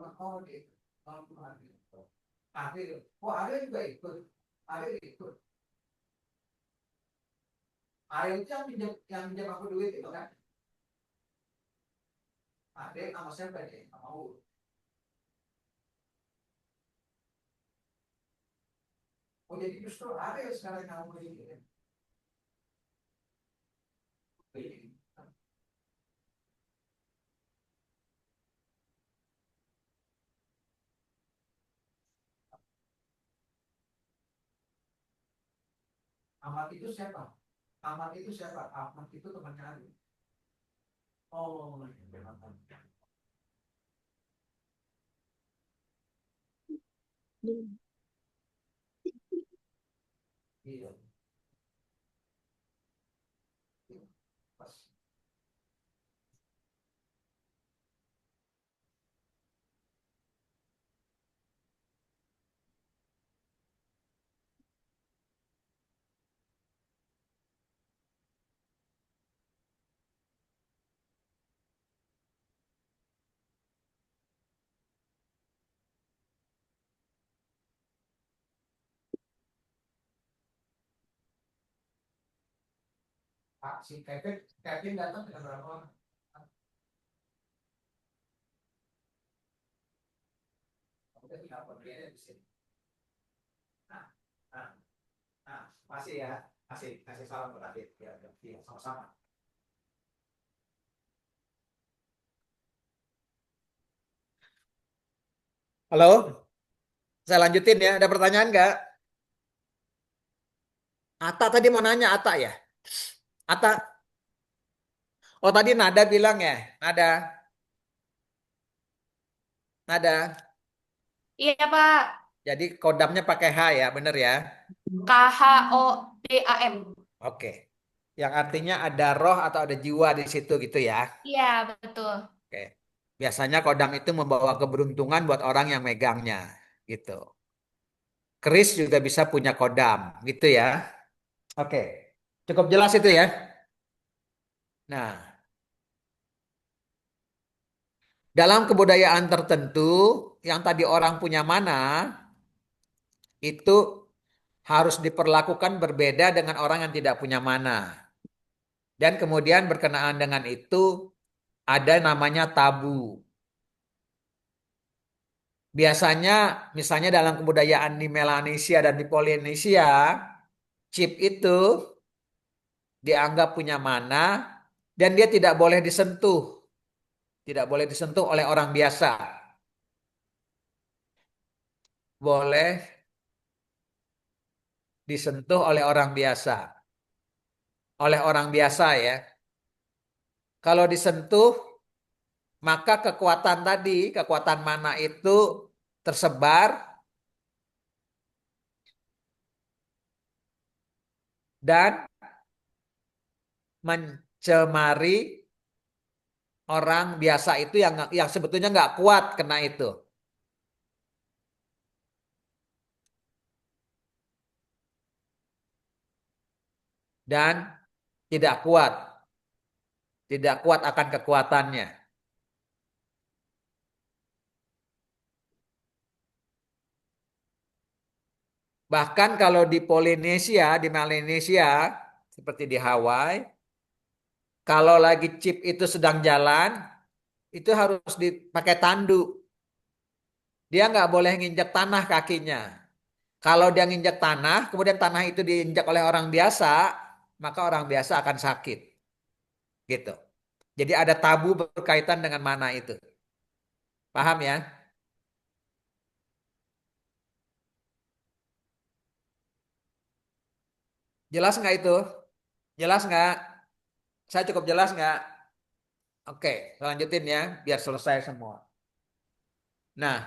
S1: Oh, gitu. Oh, gitu. Akhir. Oh, ada juga ikut. Ada ikut. Ariel itu yang pinjam aku duit itu kan? Ada sama siapa deh? Sama Uut. Oh, jadi justru ada yang sekarang kamu begini. Begini. Ahmad itu siapa? Ahmad itu siapa? Ahmad itu temannya Ali. Oh, memang. Iya. Pas. Pak, si Kevin datang dengan berapa orang? Udah tinggal pembeliannya di sini. Nah, nah, nah, masih ya, kasih salam buat Adit. Ya, ya, ya, sama-sama. Halo, saya lanjutin ya. Ada pertanyaan nggak? Ata tadi mau nanya Ata ya? Ata, Oh, tadi Nada bilang ya, Nada, Nada.
S4: Iya, Pak.
S1: Jadi kodamnya pakai H ya, bener ya?
S4: KHODAM.
S1: Oke. Yang artinya ada roh atau ada jiwa di situ gitu ya.
S4: Iya, betul.
S1: Oke. Biasanya kodam itu membawa keberuntungan buat orang yang megangnya gitu. Keris juga bisa punya kodam gitu ya. Oke. Cukup jelas itu ya. Nah, dalam kebudayaan tertentu yang tadi orang punya mana itu harus diperlakukan berbeda dengan orang yang tidak punya mana. Dan kemudian berkenaan dengan itu ada namanya tabu. Biasanya misalnya dalam kebudayaan di Melanesia dan di Polinesia, chip itu dianggap punya mana dan dia tidak boleh disentuh. Tidak boleh disentuh oleh orang biasa. Boleh disentuh oleh orang biasa. Oleh orang biasa ya. Kalau disentuh, maka kekuatan tadi, kekuatan mana itu tersebar dan mencemari orang biasa itu yang sebetulnya nggak kuat kena itu. Dan tidak kuat akan kekuatannya. Bahkan kalau di Polinesia, di Melanesia, seperti di Hawaii, kalau lagi chip itu sedang jalan, itu harus dipakai tandu. Dia nggak boleh nginjak tanah kakinya. Kalau dia nginjak tanah, kemudian tanah itu diinjak oleh orang biasa, maka orang biasa akan sakit. Gitu. Jadi ada tabu berkaitan dengan mana itu. Paham ya? Jelas nggak itu? Jelas nggak? Saya cukup jelas nggak? Oke, lanjutin ya, biar selesai semua. Nah,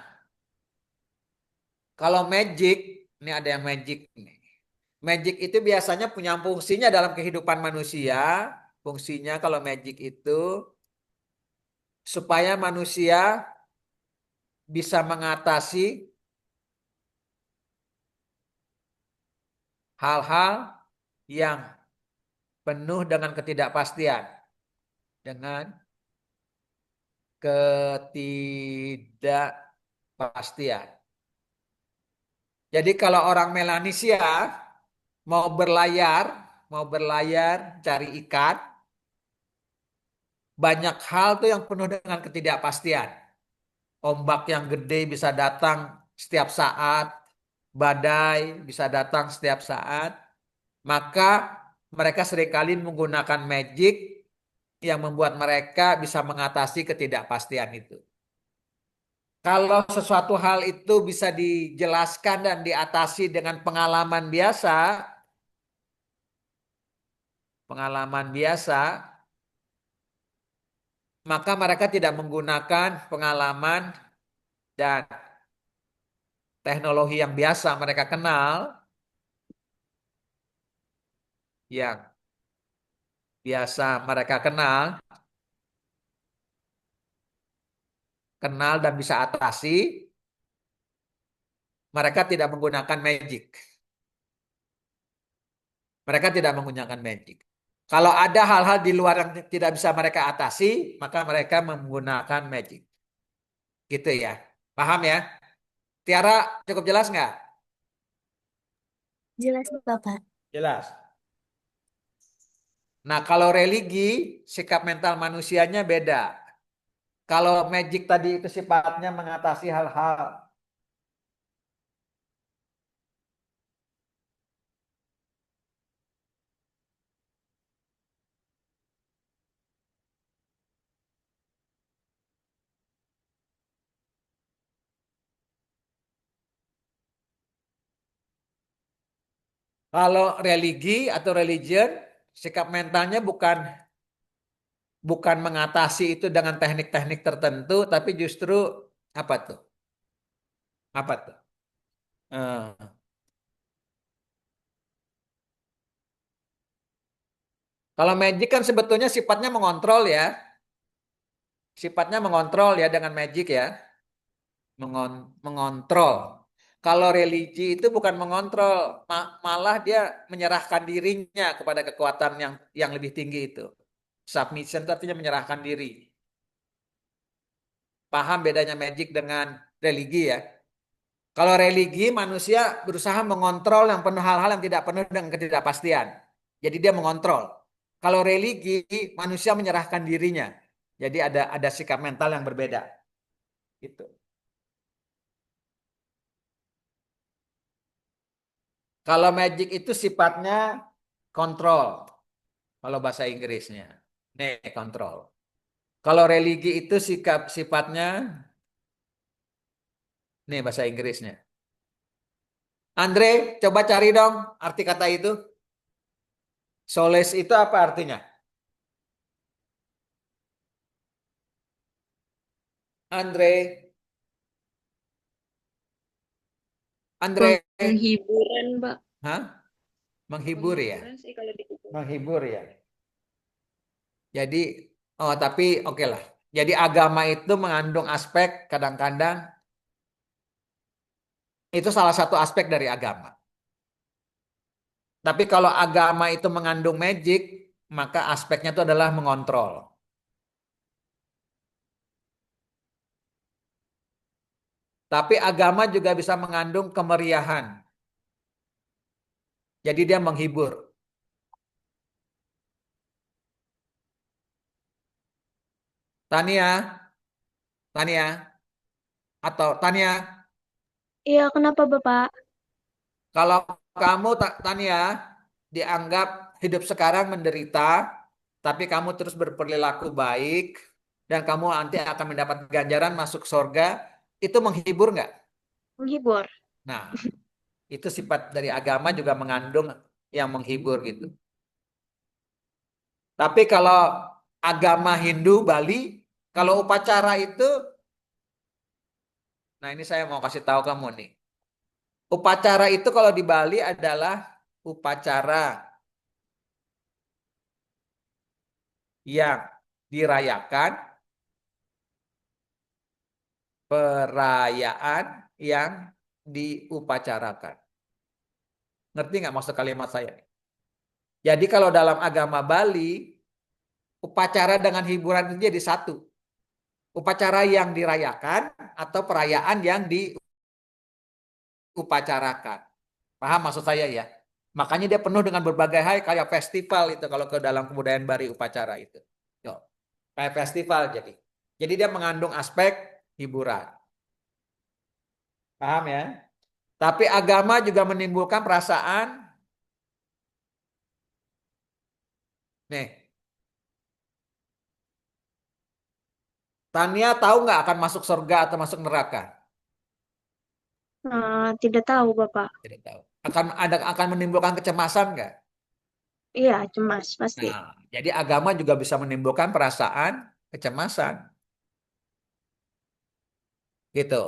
S1: kalau magic, ini ada yang magic nih. Magic itu biasanya punya fungsinya dalam kehidupan manusia. Fungsinya kalau magic itu supaya manusia bisa mengatasi hal-hal yang penuh dengan ketidakpastian. Dengan ketidakpastian. Jadi kalau orang Melanesia mau berlayar cari ikan, banyak hal tuh yang penuh dengan ketidakpastian. Ombak yang gede bisa datang setiap saat, badai bisa datang setiap saat. Maka mereka seringkali menggunakan magic yang membuat mereka bisa mengatasi ketidakpastian itu. Kalau sesuatu hal itu bisa dijelaskan dan diatasi dengan pengalaman biasa, maka mereka tidak menggunakan pengalaman dan teknologi yang biasa mereka yang biasa mereka kenal dan bisa atasi, mereka tidak menggunakan magic. Mereka tidak menggunakan magic. Kalau ada hal-hal di luar yang tidak bisa mereka atasi, maka mereka menggunakan magic. Gitu ya. Paham ya? Tiara, cukup jelas nggak?
S7: Jelas, Bapak.
S1: Jelas. Nah, kalau religi, sikap mental manusianya beda. Kalau magic tadi itu sifatnya mengatasi hal-hal kalau religi atau religion, sikap mentalnya bukan bukan mengatasi itu dengan teknik-teknik tertentu, tapi justru apa tuh? Apa tuh? Eh, Kalau magic kan sebetulnya sifatnya mengontrol ya. Sifatnya mengontrol ya dengan magic ya. Mengontrol. Kalau religi itu bukan mengontrol, malah dia menyerahkan dirinya kepada kekuatan yang lebih tinggi itu. Submission itu artinya menyerahkan diri. Paham bedanya magic dengan religi ya? Kalau religi manusia berusaha mengontrol yang penuh hal-hal yang tidak penuh dengan ketidakpastian. Jadi dia mengontrol. Kalau religi manusia menyerahkan dirinya. Jadi ada sikap mental yang berbeda. Gitu. Kalau magic itu sifatnya kontrol. Kalau bahasa Inggrisnya. Nih, kontrol. Kalau religi itu sifatnya, nih bahasa Inggrisnya. Andre, coba cari dong arti kata itu. Solace itu apa artinya? Andre. Andre.
S2: Penghiburan, Mbak.
S1: Hah? Menghibur ya?
S2: Penghiburan sih kalau di Google.
S1: Menghibur ya. Jadi, tapi oke lah. Jadi agama itu mengandung aspek kadang-kadang itu salah satu aspek dari agama. Tapi kalau agama itu mengandung magic, maka aspeknya itu adalah mengontrol. Tapi agama juga bisa mengandung kemeriahan. Jadi dia menghibur. Tania, Tania, atau Tania,
S3: Iya, kenapa Bapak?
S1: kalau kamu Tania dianggap hidup sekarang menderita, tapi kamu terus berperilaku baik dan kamu nanti akan mendapat ganjaran masuk surga, itu menghibur nggak?
S3: Menghibur.
S1: Nah, itu sifat dari agama juga mengandung yang menghibur gitu. Tapi kalau agama Hindu Bali, kalau upacara itu, nah ini saya mau kasih tahu kamu nih. Upacara itu kalau di Bali adalah upacara yang dirayakan, perayaan yang diupacarakan. Ngerti nggak maksud kalimat saya? Jadi kalau dalam agama Bali, upacara dengan hiburan itu jadi satu. Upacara yang dirayakan atau perayaan yang diupacarakan. Paham maksud saya ya? Makanya dia penuh dengan berbagai hal kayak festival itu kalau ke dalam kebudayaan Bali upacara itu. Yo, kayak festival jadi. Jadi dia mengandung aspek hiburan. Paham ya? Tapi agama juga menimbulkan perasaan. Nih, Tania tahu nggak akan masuk surga atau masuk neraka?
S3: Tidak tahu Bapak.
S1: Tidak tahu. Akan menimbulkan kecemasan nggak?
S3: Iya, cemas pasti.
S1: Nah, jadi agama juga bisa menimbulkan perasaan kecemasan. Gitu.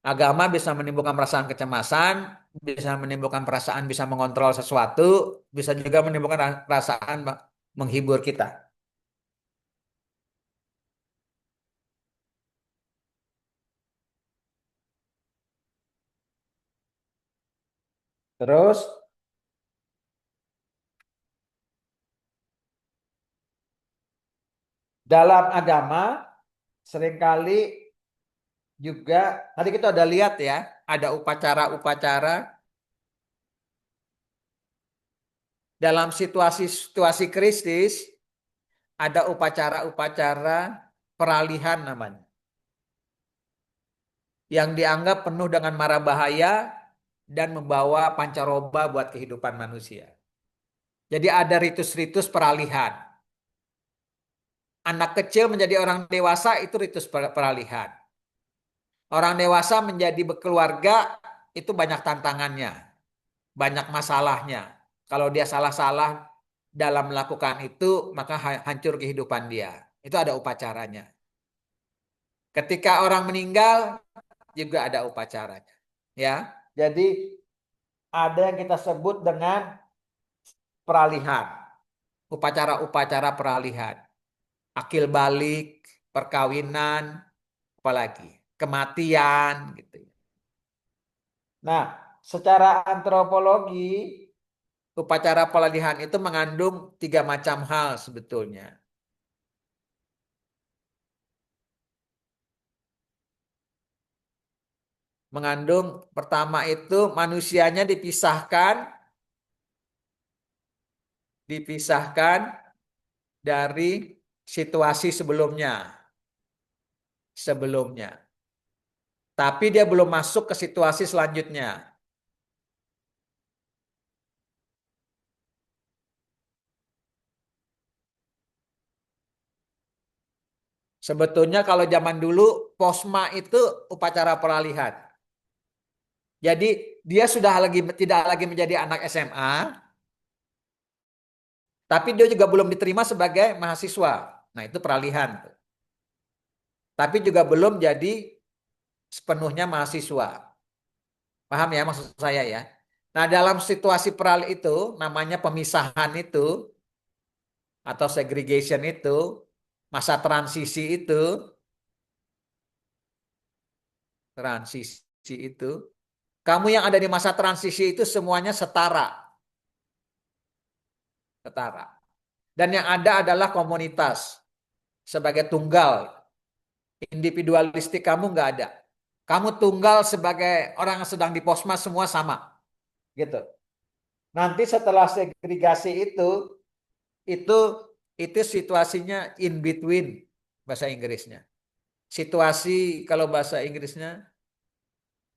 S1: Agama bisa menimbulkan perasaan kecemasan, bisa menimbulkan perasaan bisa mengontrol sesuatu, bisa juga menimbulkan perasaan menghibur kita. Terus dalam agama seringkali juga tadi kita udah lihat ya, ada upacara-upacara dalam situasi-situasi krisis, ada upacara-upacara peralihan namanya. Yang dianggap penuh dengan mara bahaya dan membawa pancaroba buat kehidupan manusia. Jadi ada ritus-ritus peralihan. Anak kecil menjadi orang dewasa itu ritus peralihan. Orang dewasa menjadi berkeluarga itu banyak tantangannya, banyak masalahnya. Kalau dia salah-salah dalam melakukan itu, maka hancur kehidupan dia. Itu ada upacaranya. Ketika orang meninggal juga ada upacaranya. Ya. Jadi ada yang kita sebut dengan peralihan. Upacara-upacara peralihan. Akil balik, perkawinan, apalagi kematian gitu. Nah, secara antropologi upacara peralihan itu mengandung 3 macam hal sebetulnya. Mengandung pertama itu manusianya dipisahkan dari situasi sebelumnya. Tapi dia belum masuk ke situasi selanjutnya. Sebetulnya kalau zaman dulu posma itu upacara peralihan. Jadi dia sudah tidak lagi menjadi anak SMA, tapi dia juga belum diterima sebagai mahasiswa. Nah, itu peralihan. Tapi juga belum jadi sepenuhnya mahasiswa. Paham ya maksud saya ya? Nah, dalam situasi peralihan itu, namanya pemisahan itu, atau segregation itu, masa transisi itu, kamu yang ada di masa transisi itu semuanya setara. Dan yang ada adalah komunitas sebagai tunggal. Individualistik kamu nggak ada. Kamu tunggal sebagai orang yang sedang di posma semua sama. Gitu. Nanti setelah segregasi itu itu situasinya in between bahasa Inggrisnya. Situasi kalau bahasa Inggrisnya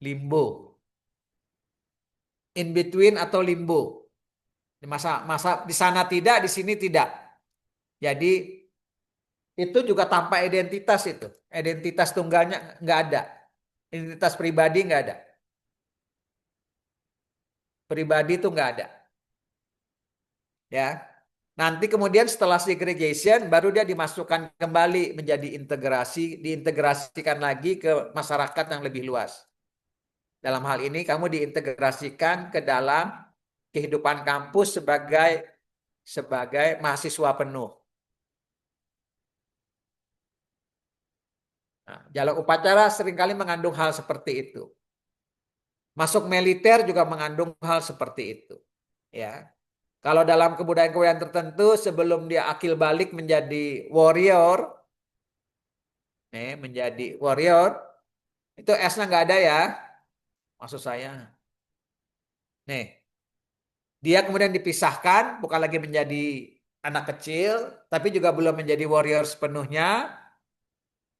S1: limbo. In between atau limbo. Masa di sana tidak, di sini tidak. Jadi itu juga tanpa identitas itu. Identitas tunggalnya nggak ada. Identitas pribadi nggak ada. Pribadi itu nggak ada. Ya. Nanti kemudian setelah segregation baru dia dimasukkan kembali menjadi diintegrasikan lagi ke masyarakat yang lebih luas. Dalam hal ini kamu diintegrasikan ke dalam kehidupan kampus sebagai mahasiswa penuh. Nah, jalur upacara seringkali mengandung hal seperti itu. Masuk militer juga mengandung hal seperti itu. Ya. Kalau dalam kebudayaan-kebudayaan tertentu sebelum dia akil balik menjadi warrior, itu S-nya nggak ada ya, maksud saya. Nih, dia kemudian dipisahkan, bukan lagi menjadi anak kecil, tapi juga belum menjadi warrior sepenuhnya.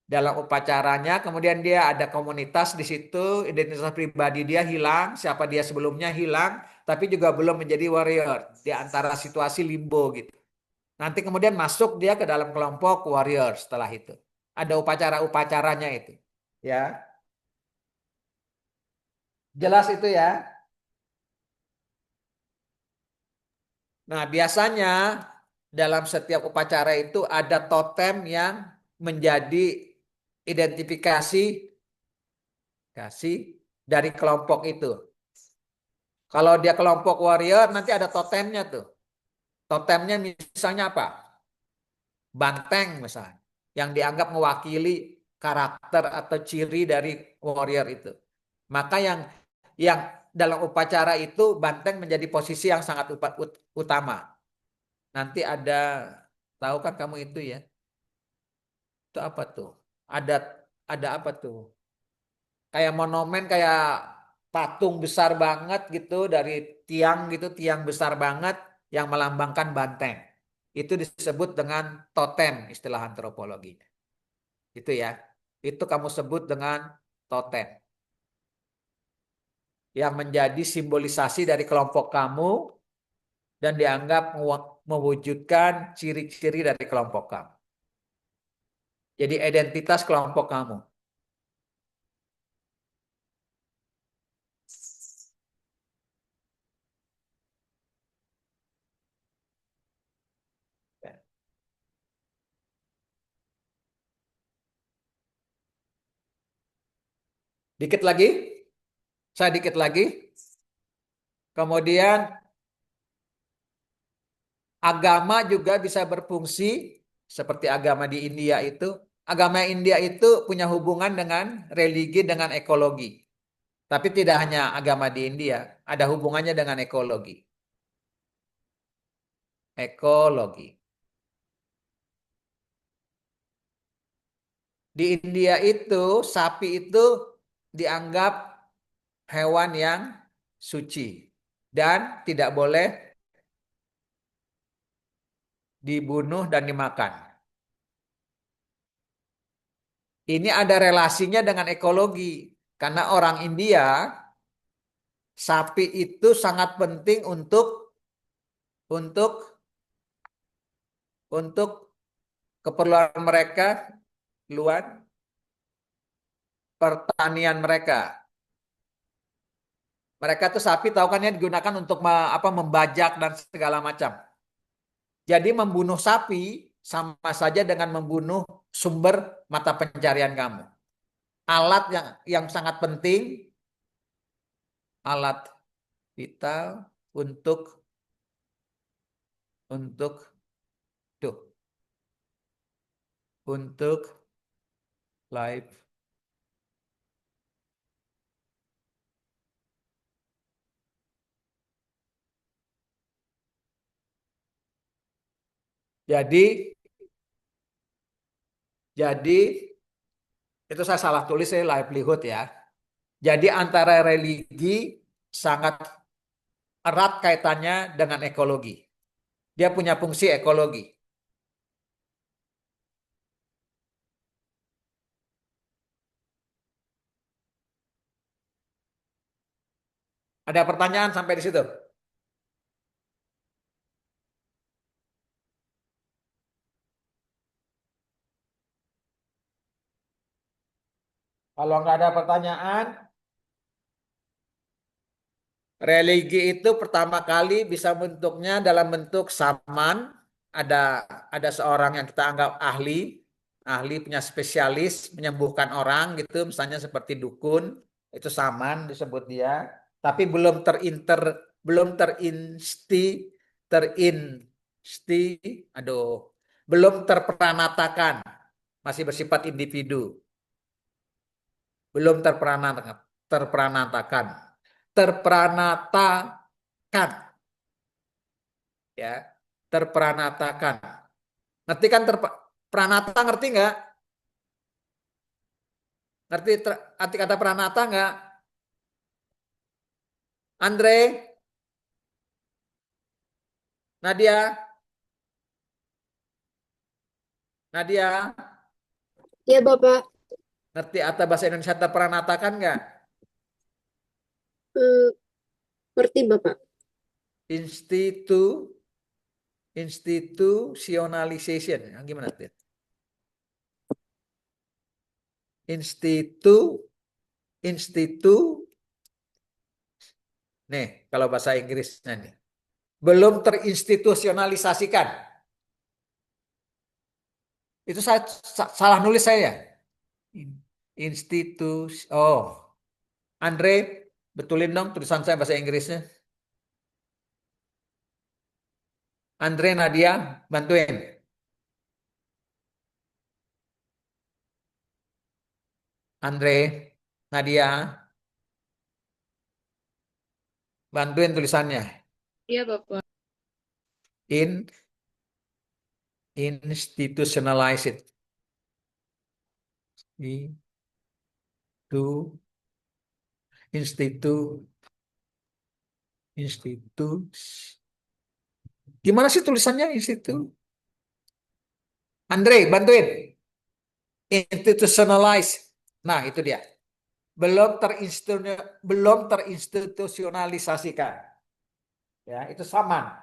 S1: Dalam upacaranya, kemudian dia ada komunitas di situ, identitas pribadi dia hilang, siapa dia sebelumnya hilang, tapi juga belum menjadi warrior di antara situasi limbo gitu. Nanti kemudian masuk dia ke dalam kelompok warrior setelah itu. Ada upacara-upacaranya itu. Ya. Jelas itu ya. Nah, biasanya dalam setiap upacara itu ada totem yang menjadi identifikasi dari kelompok itu. Kalau dia kelompok warrior, nanti ada totemnya tuh. Totemnya misalnya apa? Banteng misalnya. Yang dianggap mewakili karakter atau ciri dari warrior itu. Maka yang dalam upacara itu banteng menjadi posisi yang sangat utama. Nanti tahu kan kamu itu ya? Itu apa tuh? Ada apa tuh? Kayak monumen, kayak patung besar banget gitu dari tiang gitu, tiang besar banget yang melambangkan banteng. Itu disebut dengan totem istilah antropologi. Itu ya. Itu kamu sebut dengan totem. Yang menjadi simbolisasi dari kelompok kamu dan dianggap mewujudkan ciri-ciri dari kelompok kamu. Jadi identitas kelompok kamu. Dikit lagi, saya dikit lagi. Kemudian agama juga bisa berfungsi seperti agama di India itu. Agama India itu punya hubungan dengan religi, dengan ekologi. Tapi tidak hanya agama di India, ada hubungannya dengan ekologi. Ekologi. Di India itu sapi itu dianggap hewan yang suci dan tidak boleh dibunuh dan dimakan. Ini ada relasinya dengan ekologi karena orang India sapi itu sangat penting untuk untuk keperluan mereka luar pertanian mereka. Mereka tuh sapi tahu kan ya digunakan untuk membajak dan segala macam. Jadi membunuh sapi sama saja dengan membunuh sumber mata pencarian kamu. Alat yang sangat penting, alat vital untuk tuh untuk life. Jadi itu saya salah tulis ya livelihood ya. Jadi antara religi sangat erat kaitannya dengan ekologi. Dia punya fungsi ekologi. Ada pertanyaan sampai di situ? Kalau nggak ada pertanyaan, religi itu pertama kali bisa bentuknya dalam bentuk saman. Ada seorang yang kita anggap ahli punya spesialis menyembuhkan orang gitu, misalnya seperti dukun, itu saman disebut dia. Tapi belum belum terperanatakan, masih bersifat individu, belum terperanatakan, ya, terperanatakan. Ngerti kan pranata, ngerti nggak? Ngerti arti kata pranata nggak? Andre? Nadia?
S6: Ya, Bapak.
S1: Ngerti arti bahasa Indonesia terperanatakan nggak?
S6: Ngerti, Bapak.
S1: Institutionalization. Gimana tuh? Nih, kalau bahasa Inggrisnya nih. Belum terinstitusionalisasikan. Itu saya salah nulis saya. Andre, betulin dong tulisan saya bahasa Inggrisnya. Andre, Nadia, bantuin. Andre, Nadia, bantuin tulisannya.
S2: Iya, Bapak.
S1: Institutionalize it. Gimana sih tulisannya institut? Andre, bantuin. Institutionalize. Nah, itu dia. Belum terinstitusionalisasikan. Ya, itu sama.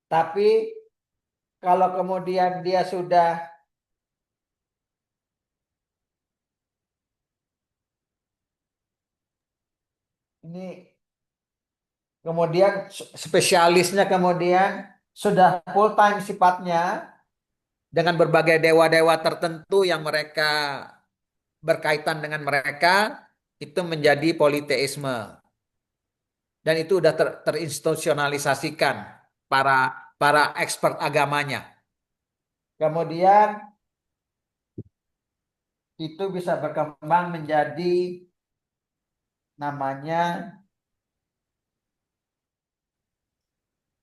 S1: Tapi kalau kemudian dia sudah ini kemudian spesialisnya kemudian sudah full time sifatnya dengan berbagai dewa-dewa tertentu yang mereka berkaitan dengan mereka itu menjadi politeisme. Dan itu udah terinstitusionalisasikan para expert agamanya. Kemudian itu bisa berkembang menjadi namanya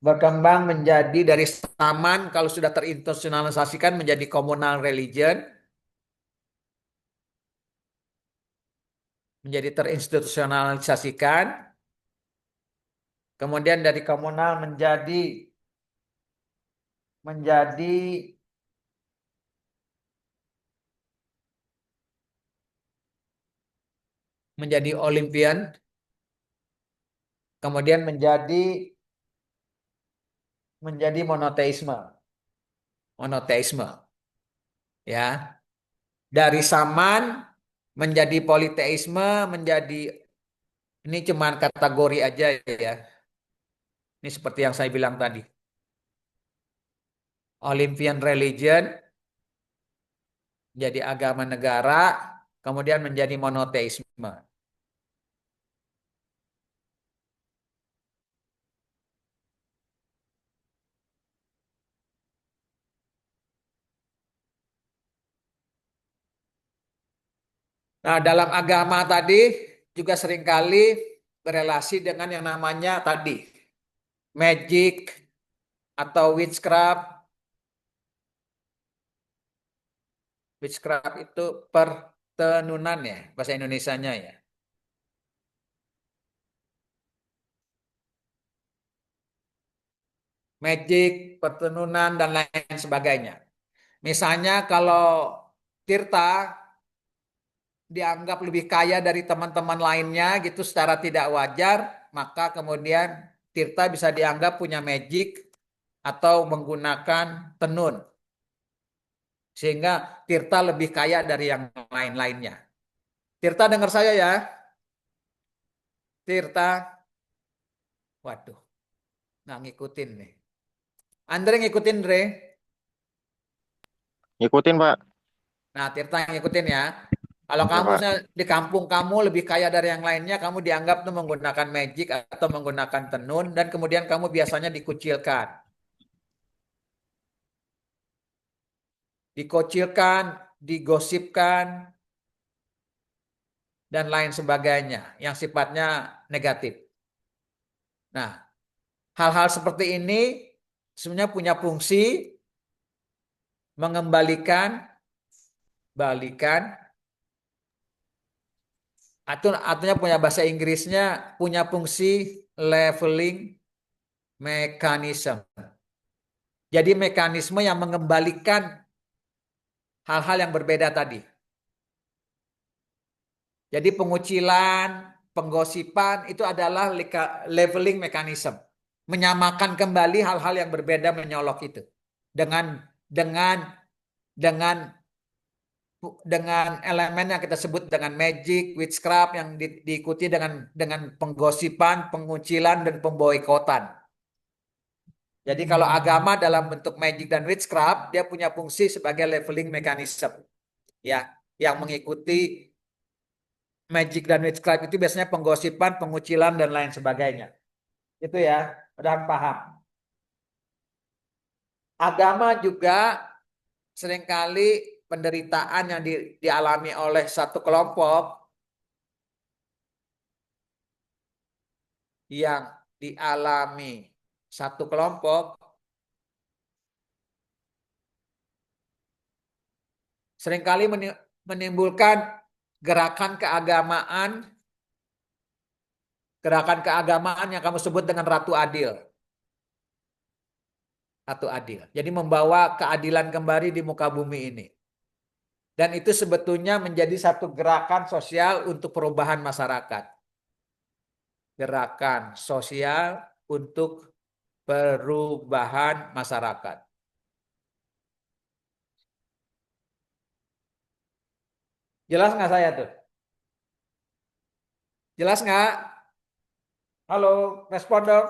S1: dari saman kalau sudah terinstitusionalisasikan menjadi communal religion, menjadi terinstitusionalisasikan, kemudian dari komunal menjadi Olympian, kemudian menjadi monoteisme. Ya. Dari saman menjadi politeisme, ini cuma kategori aja ya. Ini seperti yang saya bilang tadi. Olympian religion jadi agama negara, kemudian menjadi monoteisme. Nah, dalam agama tadi juga seringkali berelasi dengan yang namanya tadi magic atau witchcraft. Witchcraft itu pertenunan ya, bahasa Indonesianya ya. Magic, pertenunan, dan lain sebagainya. Misalnya kalau Tirta dianggap lebih kaya dari teman-teman lainnya gitu secara tidak wajar, maka kemudian Tirta bisa dianggap punya magic atau menggunakan tenun. Sehingga Tirta lebih kaya dari yang lain-lainnya. Tirta dengar saya ya? Tirta. Waduh, nggak ngikutin nih. Andre ngikutin, Andre?
S11: Ngikutin, Pak.
S1: Nah, Tirta ngikutin ya. Kalau
S11: Ya,
S1: kamu
S11: Pak.
S1: di kampung kamu lebih kaya dari yang lainnya, kamu dianggap tuh menggunakan magic atau menggunakan tenun, dan kemudian kamu biasanya dikucilkan. Dikucilkan, digosipkan, dan lain sebagainya yang sifatnya negatif. Nah, hal-hal seperti ini sebenarnya punya fungsi mengembalikan artinya punya bahasa Inggrisnya punya fungsi leveling mechanism. Jadi mekanisme yang mengembalikan hal-hal yang berbeda tadi. Jadi pengucilan, penggosipan itu adalah leveling mechanism. Menyamakan kembali hal-hal yang berbeda menyolok itu. Dengan elemen yang kita sebut dengan magic, witchcraft yang diikuti dengan penggosipan, pengucilan, dan pemboikotan. Jadi kalau agama dalam bentuk magic dan witchcraft, dia punya fungsi sebagai leveling mechanism. Ya, yang mengikuti magic dan witchcraft itu biasanya penggosipan, pengucilan, dan lain sebagainya. Itu ya, udah paham. Agama juga seringkali penderitaan yang dialami oleh satu kelompok seringkali menimbulkan gerakan keagamaan yang kamu sebut dengan Ratu Adil. Jadi membawa keadilan kembali di muka bumi ini. Dan itu sebetulnya menjadi satu gerakan sosial untuk perubahan masyarakat. Gerakan sosial untuk perubahan masyarakat. Jelas nggak saya tuh? Jelas nggak? Halo, respon dong.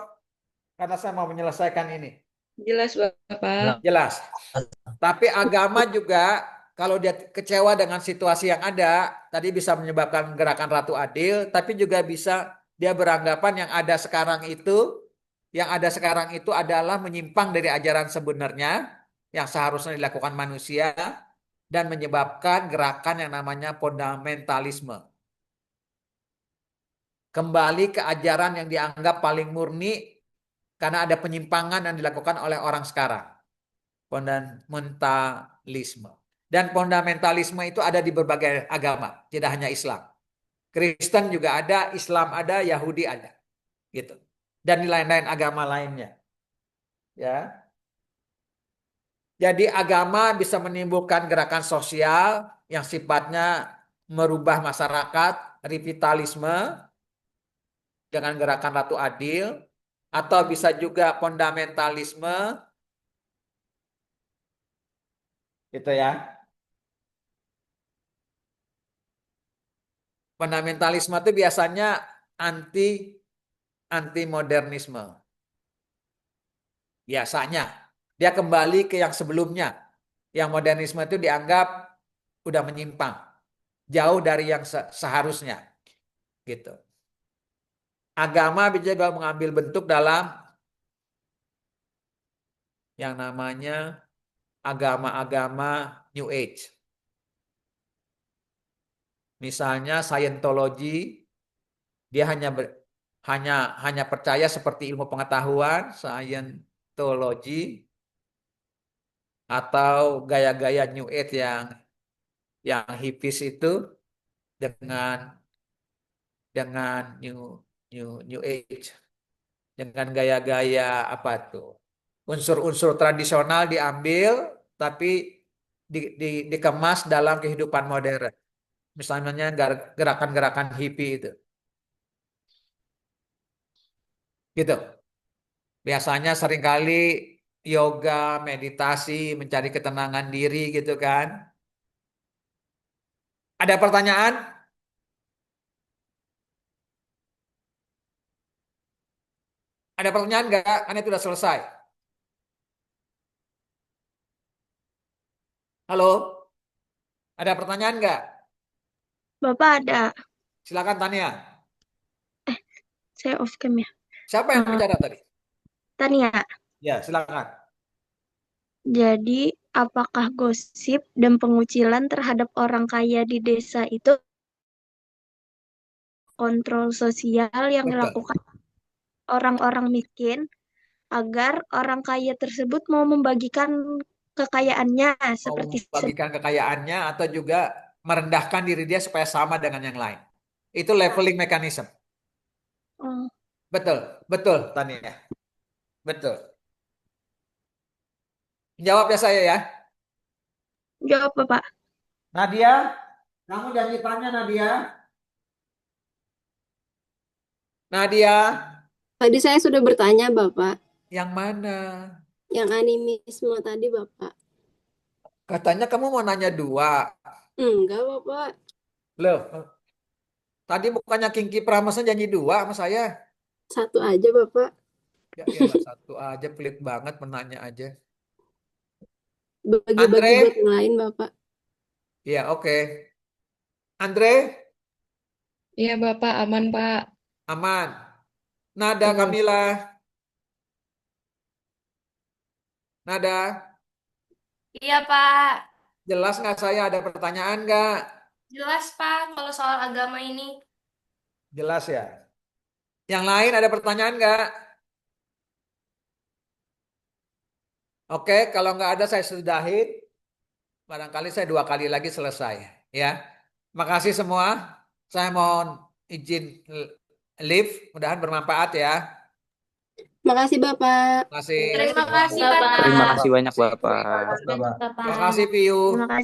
S1: Karena saya mau menyelesaikan ini.
S2: Jelas, Bapak.
S1: Jelas. Tapi agama juga kalau dia kecewa dengan situasi yang ada, tadi bisa menyebabkan gerakan Ratu Adil, tapi juga bisa dia beranggapan yang ada sekarang itu adalah menyimpang dari ajaran sebenarnya yang seharusnya dilakukan manusia dan menyebabkan gerakan yang namanya fundamentalisme. Kembali ke ajaran yang dianggap paling murni karena ada penyimpangan yang dilakukan oleh orang sekarang. Fundamentalisme. Dan fundamentalisme itu ada di berbagai agama, tidak hanya Islam. Kristen juga ada, Islam ada, Yahudi ada. Gitu. Dan di lain-lain agama lainnya. Ya. Jadi agama bisa menimbulkan gerakan sosial yang sifatnya merubah masyarakat, revitalisme dengan gerakan Ratu Adil, atau bisa juga fundamentalisme, gitu ya. Fundamentalisme itu biasanya anti modernisme. Biasanya dia kembali ke yang sebelumnya. Yang modernisme itu dianggap udah menyimpang, jauh dari yang seharusnya. Gitu. Agama bisa juga mengambil bentuk dalam yang namanya agama-agama New Age. Misalnya Scientology, dia hanya percaya seperti ilmu pengetahuan, Scientology, atau gaya-gaya New Age yang hippies itu dengan New Age, dengan gaya-gaya apa tuh, unsur-unsur tradisional diambil tapi dikemas dalam kehidupan modern. Misalnya gerakan-gerakan hippie itu. Gitu. Biasanya seringkali yoga, meditasi, mencari ketenangan diri gitu kan. Ada pertanyaan? Ada pertanyaan nggak? Kan itu sudah selesai. Halo? Ada pertanyaan nggak?
S3: Bapak ada.
S1: Silakan Tania.
S3: Saya off cam ya.
S1: Siapa yang bicara tadi?
S3: Tania.
S1: Ya, silakan.
S3: Jadi, apakah gosip dan pengucilan terhadap orang kaya di desa itu kontrol sosial yang
S1: Betul.
S3: dilakukan orang-orang miskin agar orang kaya tersebut mau membagikan kekayaannya
S1: Mau
S3: seperti
S1: membagikan kekayaannya atau juga merendahkan diri dia supaya sama dengan yang lain. Itu leveling mechanism.
S3: Oh,
S1: Betul Tania. Betul. Jawab ya saya ya.
S3: jawab Bapak.
S1: Nadia, kamu jangan ditanya Nadia. Nadia,
S6: Tadi saya sudah bertanya, Bapak.
S1: yang mana?
S6: Yang animisme tadi, Bapak.
S1: Katanya kamu mau nanya 2.
S6: Enggak, Bapak.
S1: Loh, tadi bukannya Kingki Pramesnya janji 2 sama saya.
S6: 1 aja, Bapak.
S1: Ya iyalah 1 aja, pelit banget menanya aja.
S6: Bagi-bagi
S1: Andre?
S6: buat yang lain, Bapak.
S1: Iya, oke. Andre?
S2: Iya, Bapak, aman, Pak.
S1: Aman. Nada
S2: Iya.
S1: Kamila. Nada,
S4: Iya, Pak.
S1: jelas nggak saya? Ada pertanyaan nggak?
S4: Jelas, Pak, kalau soal agama ini.
S1: Jelas ya. Yang lain ada pertanyaan nggak? Oke, kalau nggak ada saya sudahin. Barangkali saya 2 kali lagi selesai. Ya, makasih semua. Saya mohon izin leave. Mudahan bermanfaat ya.
S6: Makasih, Bapak.
S1: Terima kasih.
S4: Terima kasih,
S7: Bapak.
S4: Bapak.
S8: Terima kasih banyak Bapak.
S9: Bapak.
S7: Bapak.
S1: Terima kasih Piyu.
S3: Terima kasih.